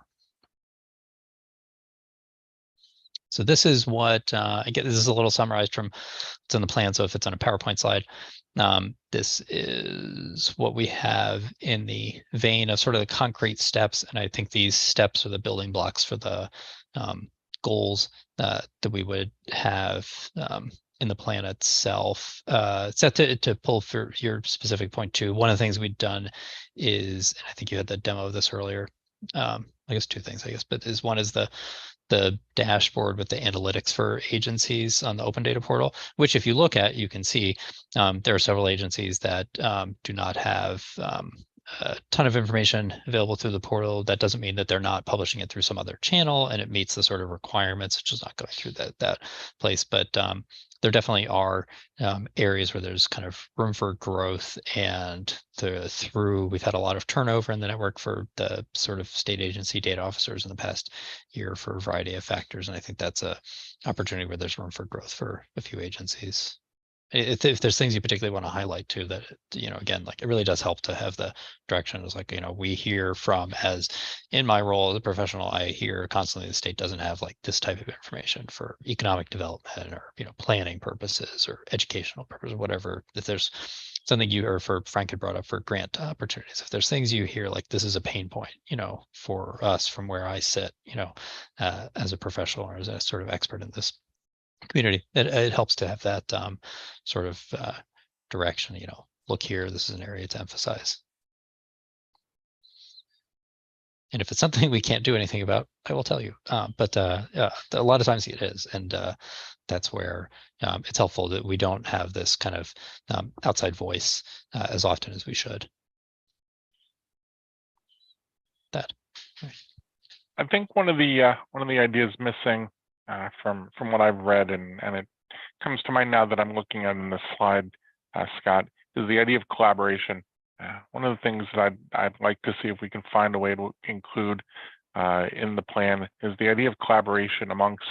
So this is what, again, this is a little summarized from what's in the plan. So if it's on a PowerPoint slide, this is what we have in the vein of sort of the concrete steps. And I think these steps are the building blocks for the goals that we would have in the plan itself. Set to pull for your specific point too. One of the things we've done is, and I think you had the demo of this earlier, I guess two things, but one is the dashboard with the analytics for agencies on the open data portal, which if you look at, you can see there are several agencies that do not have a ton of information available through the portal. That doesn't mean that they're not publishing it through some other channel and it meets the sort of requirements, which is not going through that place. But there definitely are areas where there's kind of room for growth, and we've had a lot of turnover in the network for the sort of state agency data officers in the past year for a variety of factors. And I think that's a opportunity where there's room for growth for a few agencies. If there's things you particularly want to highlight too, that, again, like it really does help to have the direction. It's like, we hear from, as in my role as a professional, I hear constantly the state doesn't have like this type of information for economic development or, planning purposes or educational purposes, or whatever. If there's something or for Frank had brought up for grant opportunities, if there's things you hear, like this is a pain point, for us from where I sit, as a professional or as a sort of expert in this community, it helps to have that sort of direction. Look here, this is an area to emphasize. And if it's something we can't do anything about, I will tell you. But a lot of times it is, and that's where it's helpful that we don't have this kind of outside voice as often as we should. I think one of the ideas missing from what I've read, and it comes to mind now that I'm looking at in this slide, Scott, is the idea of collaboration. One of the things that I'd like to see if we can find a way to include in the plan is the idea of collaboration amongst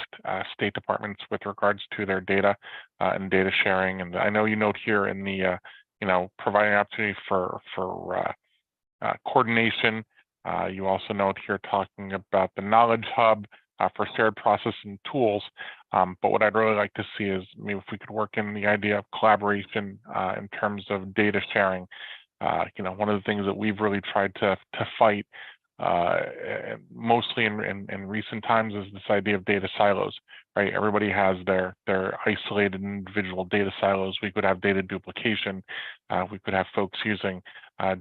state departments with regards to their data and data sharing. And I know you note here in the providing an opportunity for coordination. You also note here talking about the knowledge hub for shared processing tools. But what I'd really like to see is maybe if we could work in the idea of collaboration in terms of data sharing. One of the things that we've really tried to fight mostly in recent times is this idea of data silos, right? Everybody has their isolated individual data silos. We could have data duplication. We could have folks using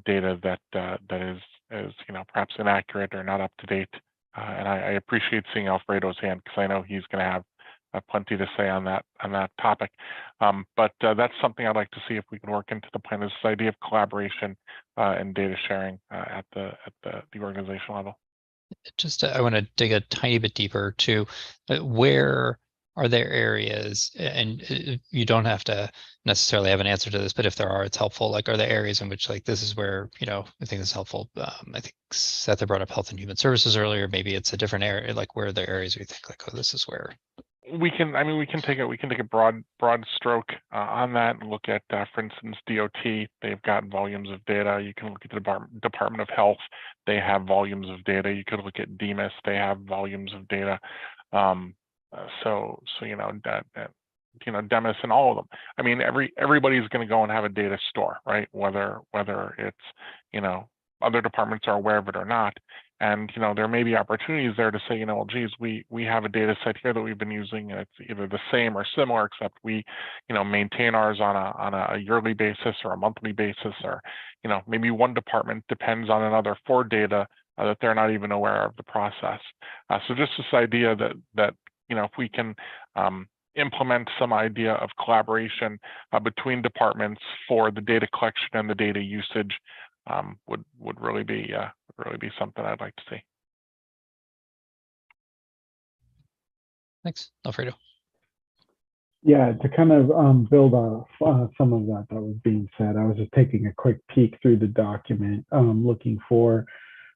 data that is perhaps inaccurate or not up to date. And I appreciate seeing Alfredo's hand, because I know he's going to have plenty to say on that topic. But that's something I'd like to see if we can work into the plan, is this idea of collaboration and data sharing at the organizational level. I want to dig a tiny bit deeper to where are there areas, and you don't have to necessarily have an answer to this, but if there are, it's helpful. Like, are there areas in which, like, this is where, I think this is helpful. I think Seth had brought up Health and Human Services earlier. Maybe it's a different area. Like, where are there areas where you think, like, oh, this is where we can take a broad stroke on that and look at, for instance, DOT. They've got volumes of data. You can look at the Department of Health. They have volumes of data. You could look at DEMIS. They have volumes of data. So Demis and all of them. I mean, everybody's going to go and have a data store, right? Whether it's other departments are aware of it or not. And there may be opportunities there to say, well, geez, we have a data set here that we've been using, and it's either the same or similar, except we maintain ours on a yearly basis or a monthly basis, or maybe one department depends on another for data that they're not even aware of the process. So just this idea that if we can implement some idea of collaboration between departments for the data collection and the data usage, would really be something I'd like to see. Thanks, Alfredo. Yeah, to kind of build off some of that was being said, I was just taking a quick peek through the document, looking for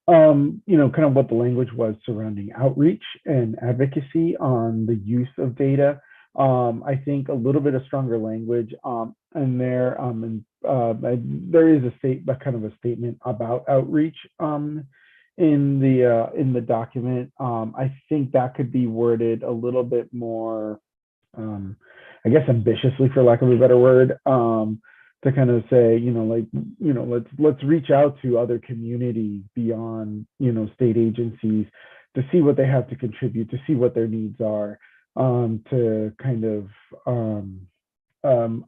kind of what the language was surrounding outreach and advocacy on the use of data. I think a little bit of stronger language in there, and there is kind of a statement about outreach in the document. I think that could be worded a little bit more, I guess, ambitiously, for lack of a better word, to kind of say, let's reach out to other communities beyond, state agencies, to see what they have to contribute, to see what their needs are, to kind of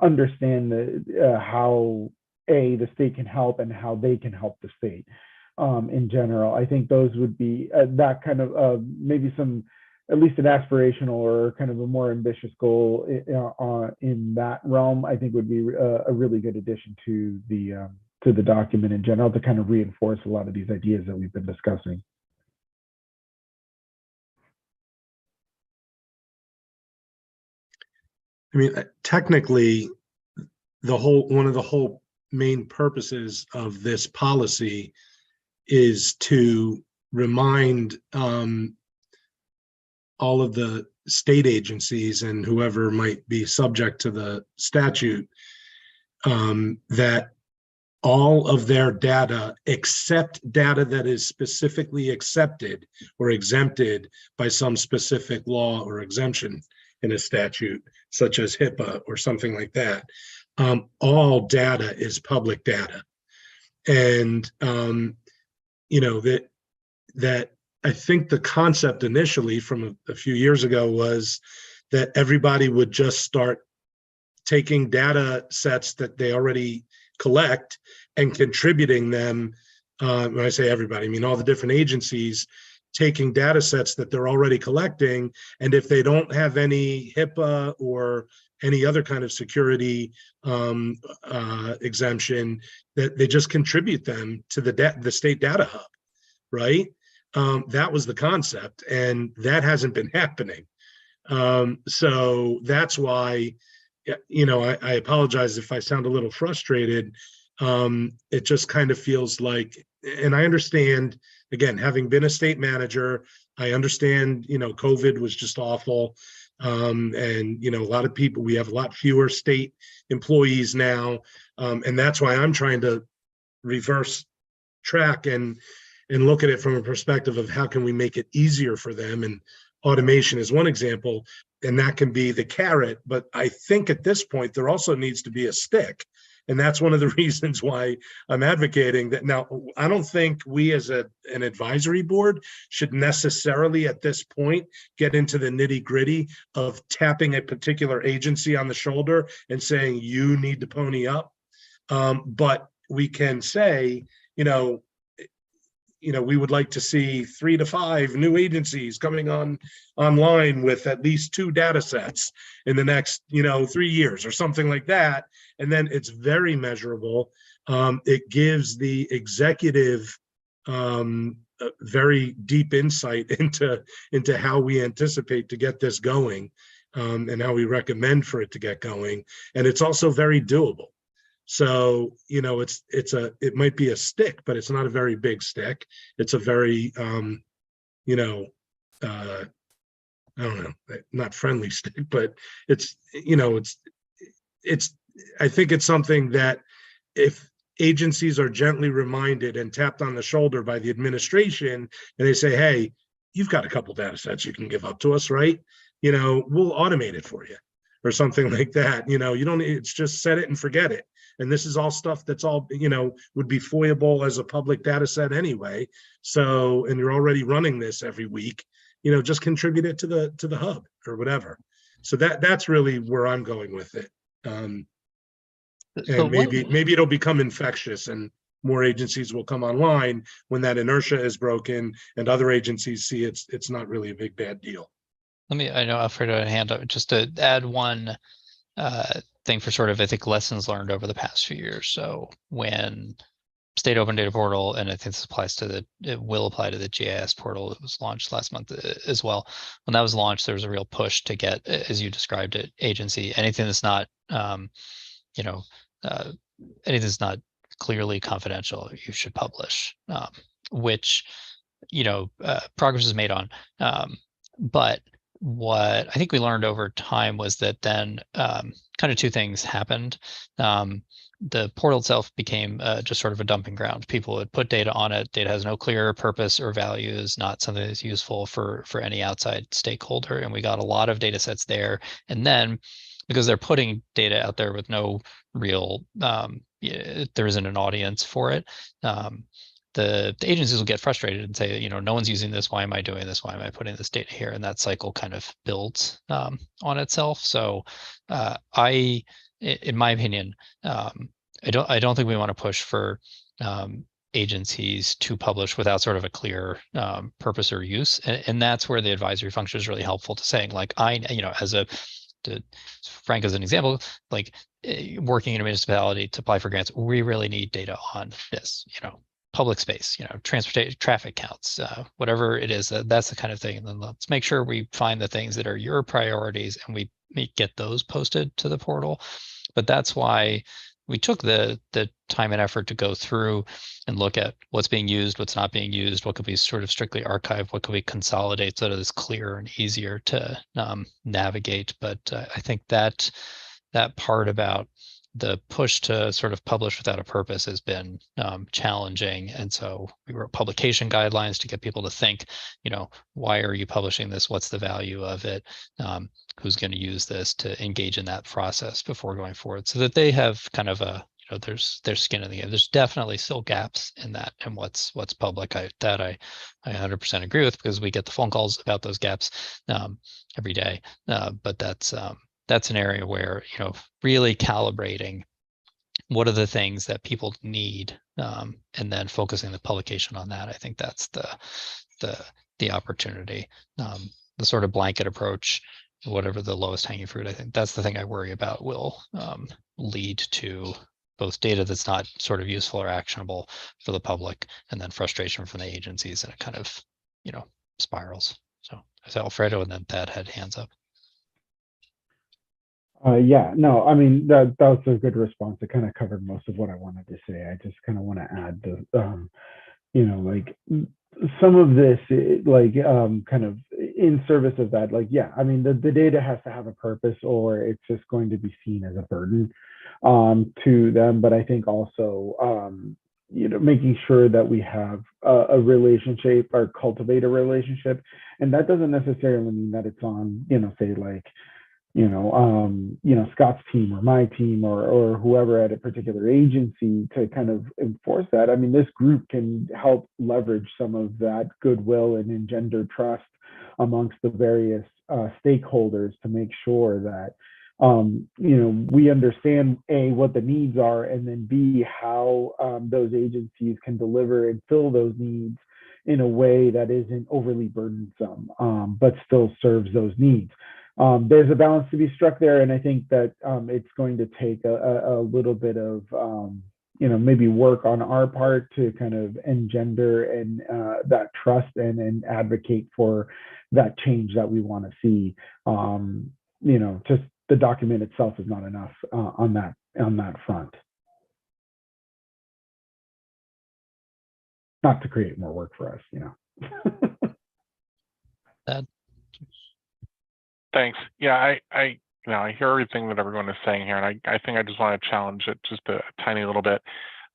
understand how the state can help and how they can help the state. In general, I think those would be that kind of maybe some, at least an aspirational or kind of a more ambitious goal in that realm. I think would be a really good addition to the document in general, to kind of reinforce a lot of these ideas that we've been discussing. I mean, technically, one of the whole main purposes of this policy is to remind all of the state agencies and whoever might be subject to the statute that all of their data, except data that is specifically accepted or exempted by some specific law or exemption in a statute, such as HIPAA or something like that, all data is public data. And that I think the concept initially from a few years ago was that everybody would just start taking data sets that they already collect and contributing them. When I say everybody, I mean all the different agencies taking data sets that they're already collecting. And if they don't have any HIPAA or any other kind of security exemption, that they just contribute them to the state data hub, right? That was the concept, and that hasn't been happening. So that's why, I apologize if I sound a little frustrated. It just kind of feels like, and I understand, again, having been a state manager, I understand, COVID was just awful. And, a lot of people, we have a lot fewer state employees now. And that's why I'm trying to reverse track and look at it from a perspective of how can we make it easier for them. And automation is one example, and that can be the carrot. But I think at this point, there also needs to be a stick. And that's one of the reasons why I'm advocating that. Now, I don't think we as an advisory board should necessarily at this point get into the nitty gritty of tapping a particular agency on the shoulder and saying, you need to pony up. But we can say, we would like to see 3 to 5 new agencies coming online with at least 2 data sets in the next, 3 years or something like that. And then it's very measurable. It gives the executive very deep insight into how we anticipate to get this going, and how we recommend for it to get going. And it's also very doable. So, it might be a stick, but it's not a very big stick. It's a very, I don't know, not friendly stick, but it's, I think it's something that if agencies are gently reminded and tapped on the shoulder by the administration, and they say, hey, you've got a couple data sets you can give up to us, right? We'll automate it for you or something like that. You don't, it's just set it and forget it. And this is all stuff that's all, would be FOIable as a public data set anyway. So, and you're already running this every week, just contribute it to the hub or whatever. So that's really where I'm going with it. And maybe it'll become infectious and more agencies will come online when that inertia is broken and other agencies see it's not really a big bad deal. I know Alfredo had a hand up, just to add one thing for sort of, I think, lessons learned over the past few years. So when State Open Data Portal, and I think this applies to it will apply to the GIS portal that was launched last month as well. When that was launched, there was a real push to get, as you described it, agency, anything that's not, anything that's not clearly confidential, you should publish, which, progress is made on. But what I think we learned over time was that then kind of 2 things happened. the portal itself became just sort of a dumping ground. People would put data on it. Data has no clear purpose or value, is not something that's useful for any outside stakeholder. And we got a lot of data sets there. And then because they're putting data out there with no real, there isn't an audience for it. The agencies will get frustrated and say, no one's using this. Why am I doing this? Why am I putting this data here? And that cycle kind of builds on itself. So in my opinion, I don't think we want to push for agencies to publish without sort of a clear purpose or use, and that's where the advisory function is really helpful to saying, like, Frank as an example, like working in a municipality to apply for grants, we really need data on this, public space, transportation, traffic counts, whatever it is. That's the kind of thing. And then let's make sure we find the things that are your priorities and we get those posted to the portal. But that's why we took the time and effort to go through and look at what's being used, what's not being used, what could be sort of strictly archived, what could we consolidate so that it's clearer and easier to navigate. But I think that part about the push to sort of publish without a purpose has been challenging. And so we wrote publication guidelines to get people to think, why are you publishing this? What's the value of it? Who's going to use this, to engage in that process before going forward, so that they have kind of a, there's skin in the game. There's definitely still gaps in that and what's public. I 100% agree with, because we get the phone calls about those gaps every day. But that's an area where, really calibrating what are the things that people need, and then focusing the publication on that. I think that's the opportunity. The sort of blanket approach, whatever the lowest hanging fruit, I think that's the thing I worry about will lead to both data that's not sort of useful or actionable for the public, and then frustration from the agencies, and it kind of, spirals. So I said Alfredo, and then Thad had hands up. Yeah, no, I mean, that was a good response. It kind of covered most of what I wanted to say. I just kind of want to add the, like some of this, kind of in service of that, I mean, the data has to have a purpose, or it's just going to be seen as a burden to them. But I think also, making sure that we have a relationship or cultivate a relationship. And that doesn't necessarily mean that it's on, say like, Scott's team or my team or whoever at a particular agency to kind of enforce that. I mean, this group can help leverage some of that goodwill and engender trust amongst the various stakeholders to make sure that, we understand A, what the needs are, and then B, how those agencies can deliver and fill those needs in a way that isn't overly burdensome, but still serves those needs. There's a balance to be struck there, and I think that it's going to take a little bit of maybe work on our part to kind of engender and that trust and advocate for that change that we want to see. Just the document itself is not enough on that front. Not to create more work for us, Thanks. Yeah, I hear everything that everyone is saying here, and I think I just want to challenge it just a tiny little bit,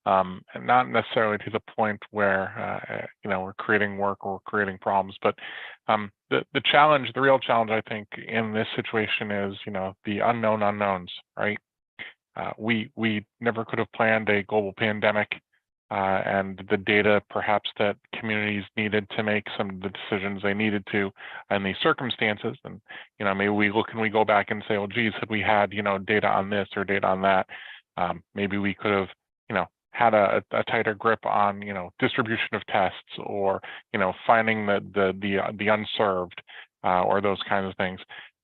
and not necessarily to the point where we're creating work or we're creating problems, but the challenge, the real challenge, I think, in this situation is the unknown unknowns, right? We never could have planned a global pandemic. And the data perhaps that communities needed to make some of the decisions they needed to in these circumstances. And, maybe we go back and say, well, geez, had we had, data on this or data on that, maybe we could have, had a tighter grip on, distribution of tests, or, finding the unserved, or those kinds of things.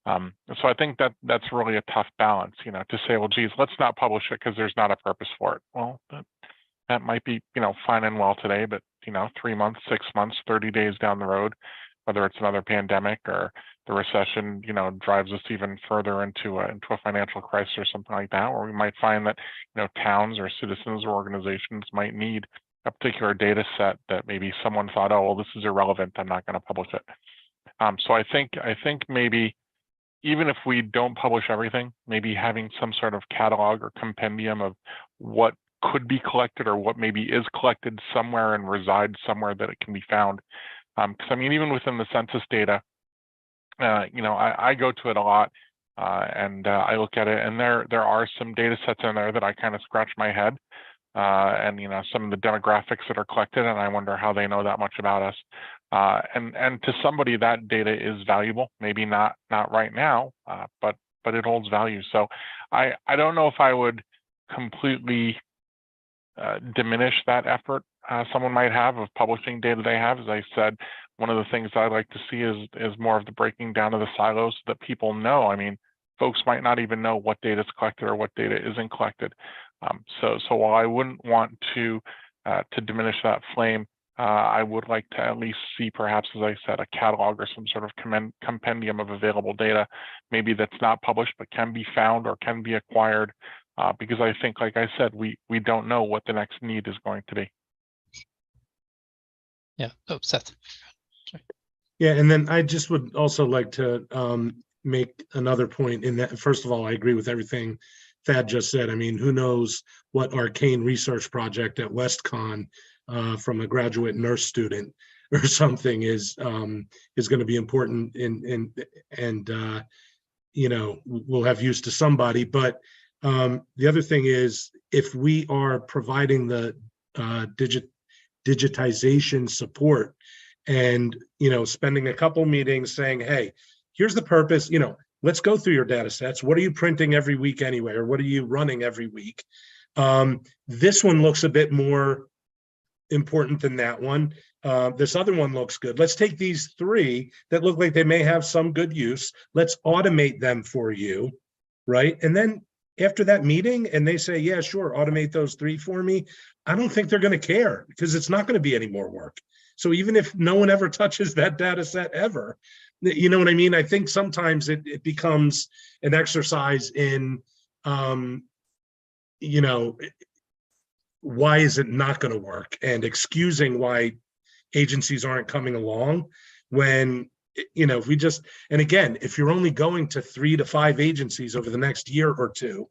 So I think that that's really a tough balance, to say, well, geez, let's not publish it because there's not a purpose for it. Well, that might be, fine and well today, but 3 months, 6 months, 30 days down the road, whether it's another pandemic or the recession, drives us even further into a financial crisis or something like that, or we might find that, towns or citizens or organizations might need a particular data set that maybe someone thought, oh, well, this is irrelevant, I'm not going to publish it. So I think maybe even if we don't publish everything, maybe having some sort of catalog or compendium of what could be collected or what maybe is collected somewhere and resides somewhere that it can be found. Because I mean, even within the census data, I go to it a lot, and I look at it, and there are some data sets in there that I kind of scratch my head, and some of the demographics that are collected, and I wonder how they know that much about us. And to somebody, that data is valuable. Maybe not right now, but it holds value. So I don't know if I would completely diminish that effort someone might have of publishing data they have. As I said, one of the things I'd like to see is more of the breaking down of the silos so that people know. I mean, folks might not even know what data is collected or what data isn't collected. So while I wouldn't want to diminish that flame, I would like to at least see, perhaps, as I said, a catalog or some sort of compendium of available data, maybe that's not published but can be found or can be acquired, because I think, like I said, we don't know what the next need is going to be. Yeah. Oh, Seth. Yeah, and then I just would also like to make another point in that, first of all, I agree with everything Thad just said. I mean, who knows what arcane research project at WestCon from a graduate nurse student or something is going to be important and will have use to somebody. But the other thing is, if we are providing the digitization support and spending a couple meetings saying, hey, here's the purpose, let's go through your data sets. What are you printing every week anyway, or what are you running every week? This one looks a bit more important than that one. This other one looks good. Let's take these three that look like they may have some good use. Let's automate them for you, right? And then after that meeting and they say, yeah, sure, automate those three for me, I don't think they're going to care, because it's not going to be any more work. So even if no one ever touches that data set ever, you know what I mean? I think sometimes it becomes an exercise in, why is it not going to work, and excusing why agencies aren't coming along when, if we just, and again, if you're only going to 3 to 5 agencies over the next year or two,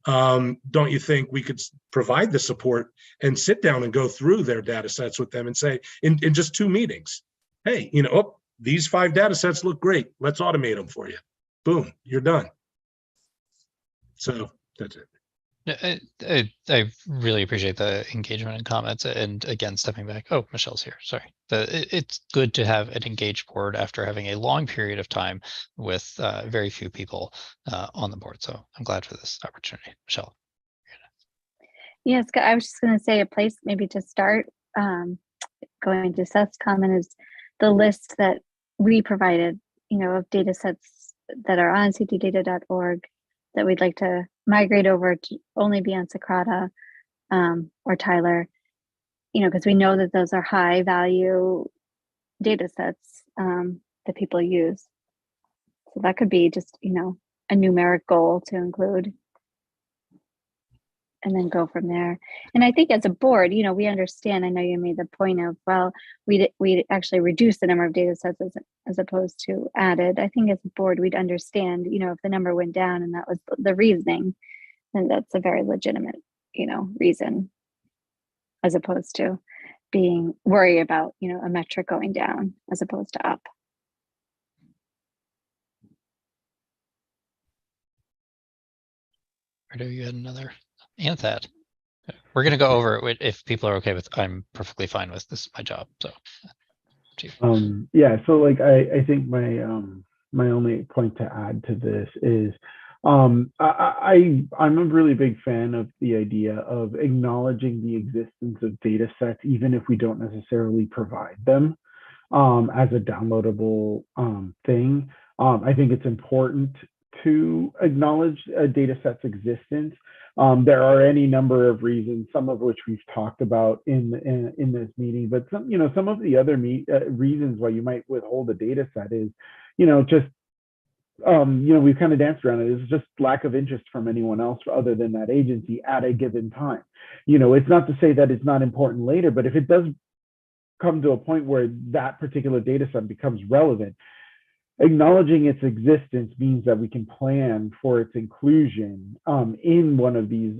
don't you think we could provide the support and sit down and go through their data sets with them and say, in just 2 meetings, hey, these 5 data sets look great. Let's automate them for you. Boom, you're done. So that's it. I really appreciate the engagement and comments, and again, stepping back. Oh, Michelle's here. Sorry. It's good to have an engaged board after having a long period of time with very few people on the board. So I'm glad for this opportunity. Michelle. Yes, I was just going to say a place maybe to start, going to Seth's comment, is the list that we provided, of data sets that are on ctdata.org that we'd like to migrate over to only be on Socrata or Tyler, because we know that those are high value data sets that people use. So that could be just, a numeric goal to include, and then go from there. And I think as a board, we understand, I know you made the point of, well, we actually reduced the number of data sets as opposed to added. I think as a board, we'd understand, if the number went down and that was the reasoning, then that's a very legitimate, reason, as opposed to being worried about, a metric going down as opposed to up. Or do you had another? And that we're going to go over it if people are okay with. I'm perfectly fine with this. My job. So yeah, so I think my only point to add to this is I'm a really big fan of the idea of acknowledging the existence of data sets, even if we don't necessarily provide them as a downloadable thing. I think it's important to acknowledge a data set's existence. There are any number of reasons, some of which we've talked about in this meeting, but some of the other reasons why you might withhold a data set is, just we've kind of danced around it. It's just lack of interest from anyone else other than that agency at a given time. It's not to say that it's not important later, but if it does come to a point where that particular data set becomes relevant, acknowledging its existence means that we can plan for its inclusion in one of these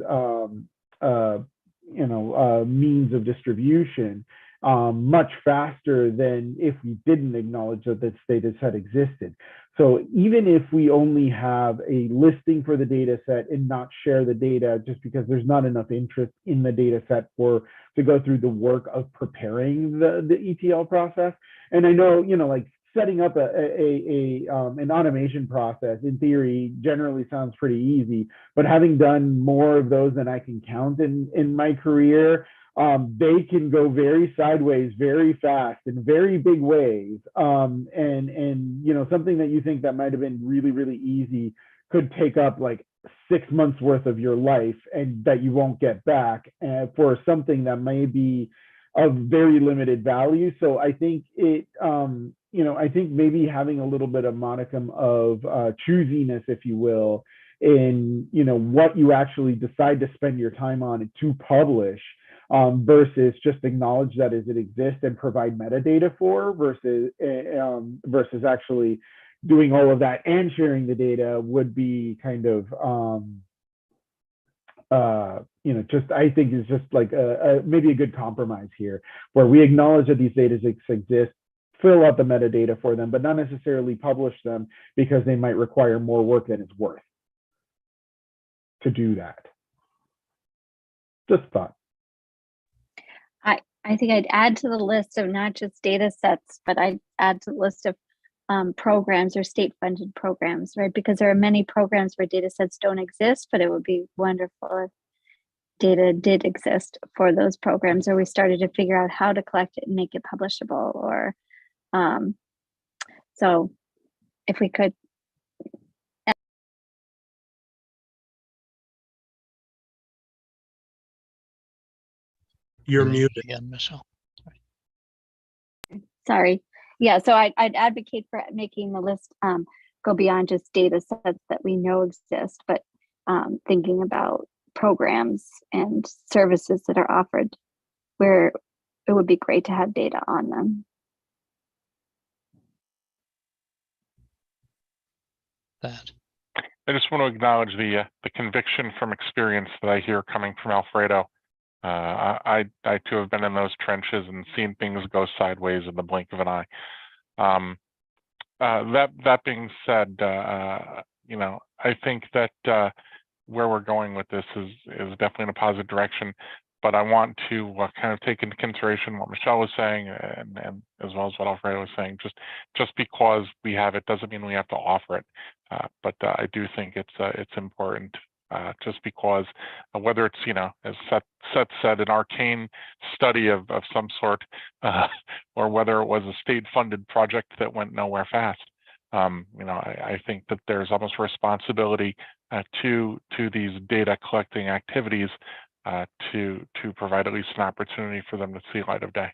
means of distribution much faster than if we didn't acknowledge that this data set existed. So even if we only have a listing for the data set and not share the data just because there's not enough interest in the data set to go through the work of preparing the ETL process. And I know, like setting up an automation process in theory generally sounds pretty easy, but having done more of those than I can count in my career, they can go very sideways very fast in very big ways. And something that you think that might have been really, really easy could take up like 6 months worth of your life and that you won't get back for something that may be of very limited value. So I think I think maybe having a little bit of modicum of choosiness, if you will, in what you actually decide to spend your time on to publish, versus just acknowledge that as it exists and provide metadata for, versus actually doing all of that and sharing the data would be kind of I think is just like maybe a good compromise here, where we acknowledge that these data exist, fill out the metadata for them, but not necessarily publish them because they might require more work than it's worth to do that. Just thought. I think I'd add to the list of not just data sets, but I'd add to the list of programs or state funded programs, right? Because there are many programs where data sets don't exist, but it would be wonderful if data did exist for those programs, or we started to figure out how to collect it and make it publishable, or so if we could. You're muted again, Michelle. Sorry. Yeah, so I'd advocate for making the list go beyond just data sets that we know exist, but thinking about programs and services that are offered where it would be great to have data on them. That. I just want to acknowledge the conviction from experience that I hear coming from Alfredo. I too have been in those trenches and seen things go sideways in the blink of an eye. That being said, I think that where we're going with this is definitely in a positive direction. But I want to kind of take into consideration what Michelle was saying, and as well as what Alfredo was saying. Just because we have it doesn't mean we have to offer it. But I do think it's important. Just because whether it's, as Seth said, an arcane study of some sort, or whether it was a state-funded project that went nowhere fast, I think that there's almost a responsibility to these data collecting activities to provide at least an opportunity for them to see light of day.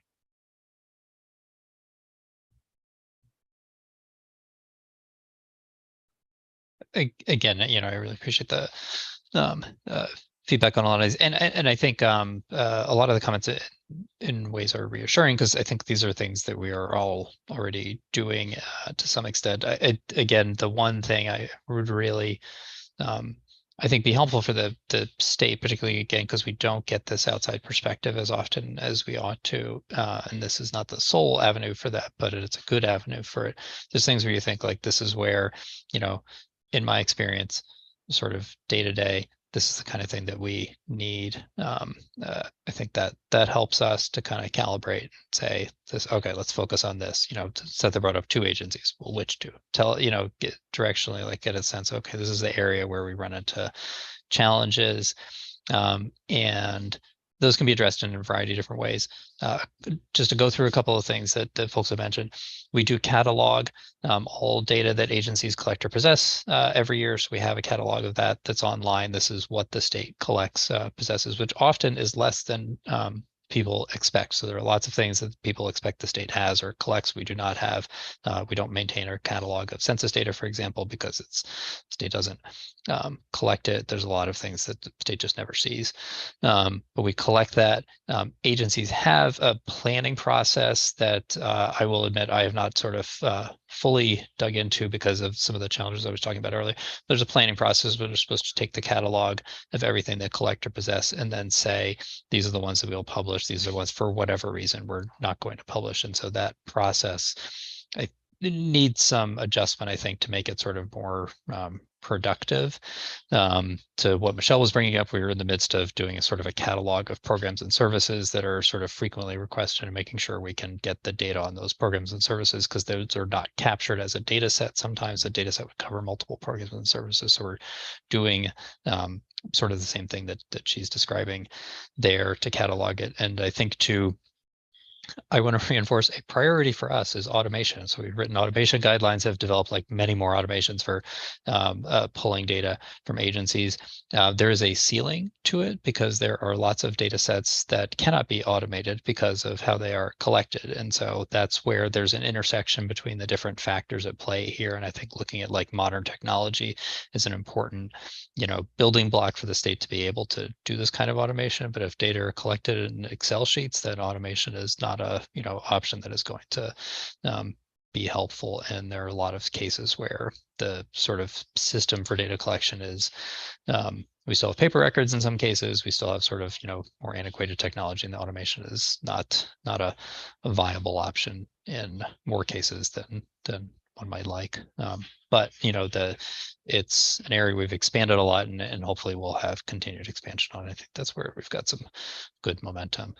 Again, I really appreciate the feedback on a lot of these, and I think a lot of the comments in ways are reassuring, because I think these are things that we are all already doing to some extent. Again, the one thing I would really I think be helpful for the state, particularly again, because we don't get this outside perspective as often as we ought to, and this is not the sole avenue for that, but it's a good avenue for it. There's things where you think like, this is where, in my experience, sort of day to day, this is the kind of thing that we need. I think that helps us to kind of calibrate and say this, okay, let's focus on this, Seth brought up 2 agencies. Well, which 2? Get directionally, like get a sense, okay, this is the area where we run into challenges. And those can be addressed in a variety of different ways. Just to go through a couple of things that folks have mentioned, we do catalog all data that agencies collect or possess every year. So we have a catalog of that's online. This is what the state collects, possesses, which often is less than people expect. So there are lots of things that people expect the state has or collects we do not have. We don't maintain our catalog of census data, for example, because the state doesn't collect it. There's a lot of things that the state just never sees. But we collect that. Agencies have a planning process that I will admit I have not sort of fully dug into because of some of the challenges I was talking about earlier. There's a planning process where they're supposed to take the catalog of everything they collect or possess and then say, these are the ones that we'll publish. These are the ones for whatever reason we're not going to publish. And so that process, it needs some adjustment, I think, to make it sort of more productive. To what Michelle was bringing up, we were in the midst of doing a sort of a catalog of programs and services that are sort of frequently requested and making sure we can get the data on those programs and services because those are not captured as a data set. Sometimes a data set would cover multiple programs and services. So we're doing sort of the same thing that she's describing there to catalog it. And I think I want to reinforce a priority for us is automation. So we've written automation guidelines, have developed like many more automations for pulling data from agencies. There is a ceiling to it because there are lots of data sets that cannot be automated because of how they are collected. And so that's where there's an intersection between the different factors at play here. And I think looking at like modern technology is an important, building block for the state to be able to do this kind of automation. But if data are collected in Excel sheets, then automation is not a option that is going to be helpful. And there are a lot of cases where the sort of system for data collection is we still have paper records in some cases. We still have sort of more antiquated technology, and the automation is not a viable option in more cases than one might like. But it's an area we've expanded a lot, and hopefully we'll have continued expansion on. I think that's where we've got some good momentum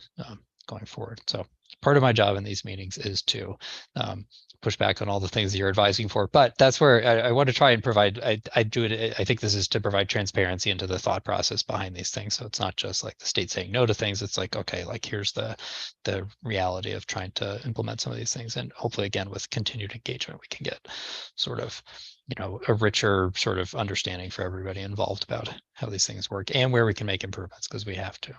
going forward. So part of my job in these meetings is to push back on all the things that you're advising for, but that's where I want to try and provide. I do it. I think this is to provide transparency into the thought process behind these things. So it's not just like the state saying no to things. It's like, okay, like here's the reality of trying to implement some of these things, and hopefully, again, with continued engagement, we can get sort of a richer sort of understanding for everybody involved about how these things work and where we can make improvements because we have to.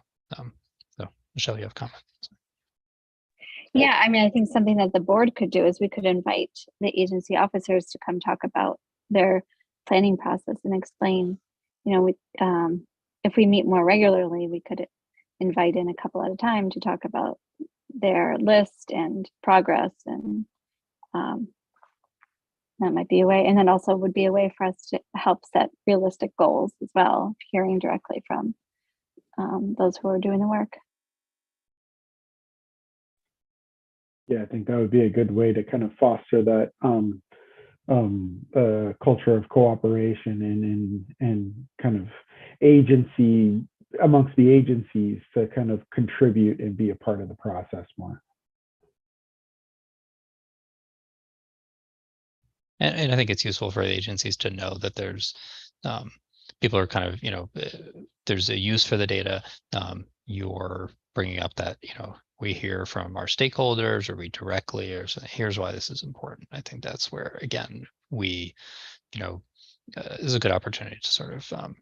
So Michelle, you have comments? Yeah, I mean, I think something that the board could do is we could invite the agency officers to come talk about their planning process and explain, if we meet more regularly, we could invite in a couple at a time to talk about their list and progress, and that might be a way. And then also would be a way for us to help set realistic goals as well, hearing directly from those who are doing the work. Yeah, I think that would be a good way to kind of foster that culture of cooperation and kind of agency amongst the agencies to kind of contribute and be a part of the process more. And I think it's useful for the agencies to know that there's people are kind of, there's a use for the data. You're bringing up that, we hear from our stakeholders or we directly, or so here's why this is important. I think that's where, again, we, is a good opportunity to sort of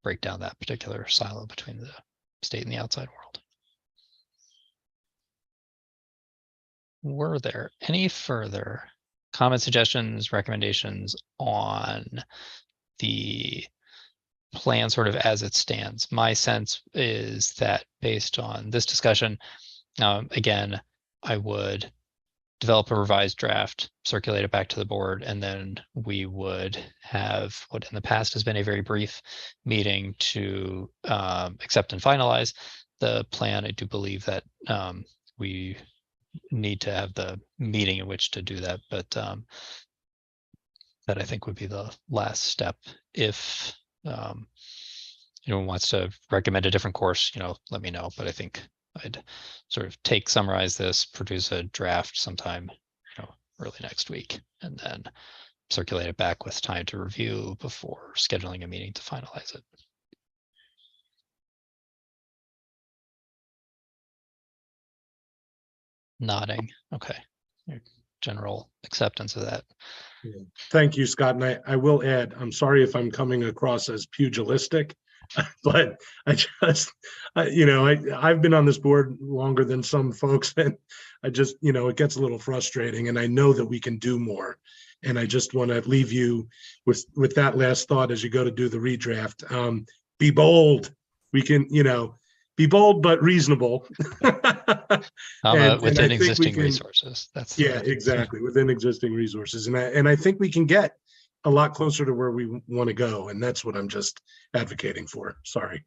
break down that particular silo between the state and the outside world. Were there any further comments, suggestions, recommendations on the plan sort of as it stands? My sense is that based on this discussion, again, I would develop a revised draft, circulate it back to the board, and then we would have what in the past has been a very brief meeting to accept and finalize the plan. I do believe that we need to have the meeting in which to do that, but that I think would be the last step. If anyone wants to recommend a different course, let me know. But I think I'd sort of summarize this, produce a draft sometime, early next week, and then circulate it back with time to review before scheduling a meeting to finalize it. Nodding. Okay. Your general acceptance of that. Yeah. Thank you, Scott. And I will add, I'm sorry if I'm coming across as pugilistic, But I've been on this board longer than some folks, and I just, it gets a little frustrating, and I know that we can do more. And I just want to leave you with that last thought as you go to do the redraft. Be bold. We can, be bold but reasonable. And within I think we existing can, resources. That's exactly, within existing resources. And I think we can get a lot closer to where we want to go, and that's what I'm just advocating for. Sorry.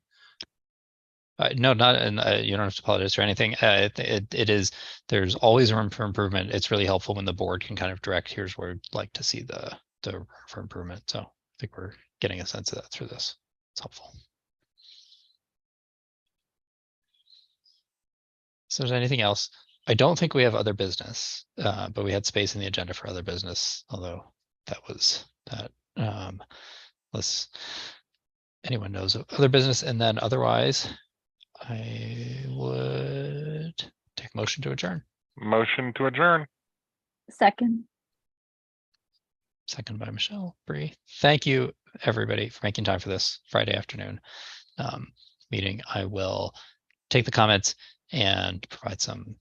No, not, and you don't have to apologize or anything. It is, there's always room for improvement. It's really helpful when the board can kind of direct, here's where I'd like to see the room for improvement. So I think we're getting a sense of that through this. It's helpful. So there's anything else? I don't think we have other business, but we had space in the agenda for other business, although that was that. Unless anyone knows of other business, and then otherwise, I would take motion to adjourn. Motion to adjourn. Second. Second by Michelle Bree. Thank you, everybody, for making time for this Friday afternoon meeting. I will take the comments and provide some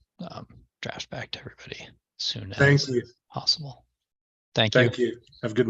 drafts back to everybody as soon as Thank you. possible. Thank you. Thank you. Have a good week.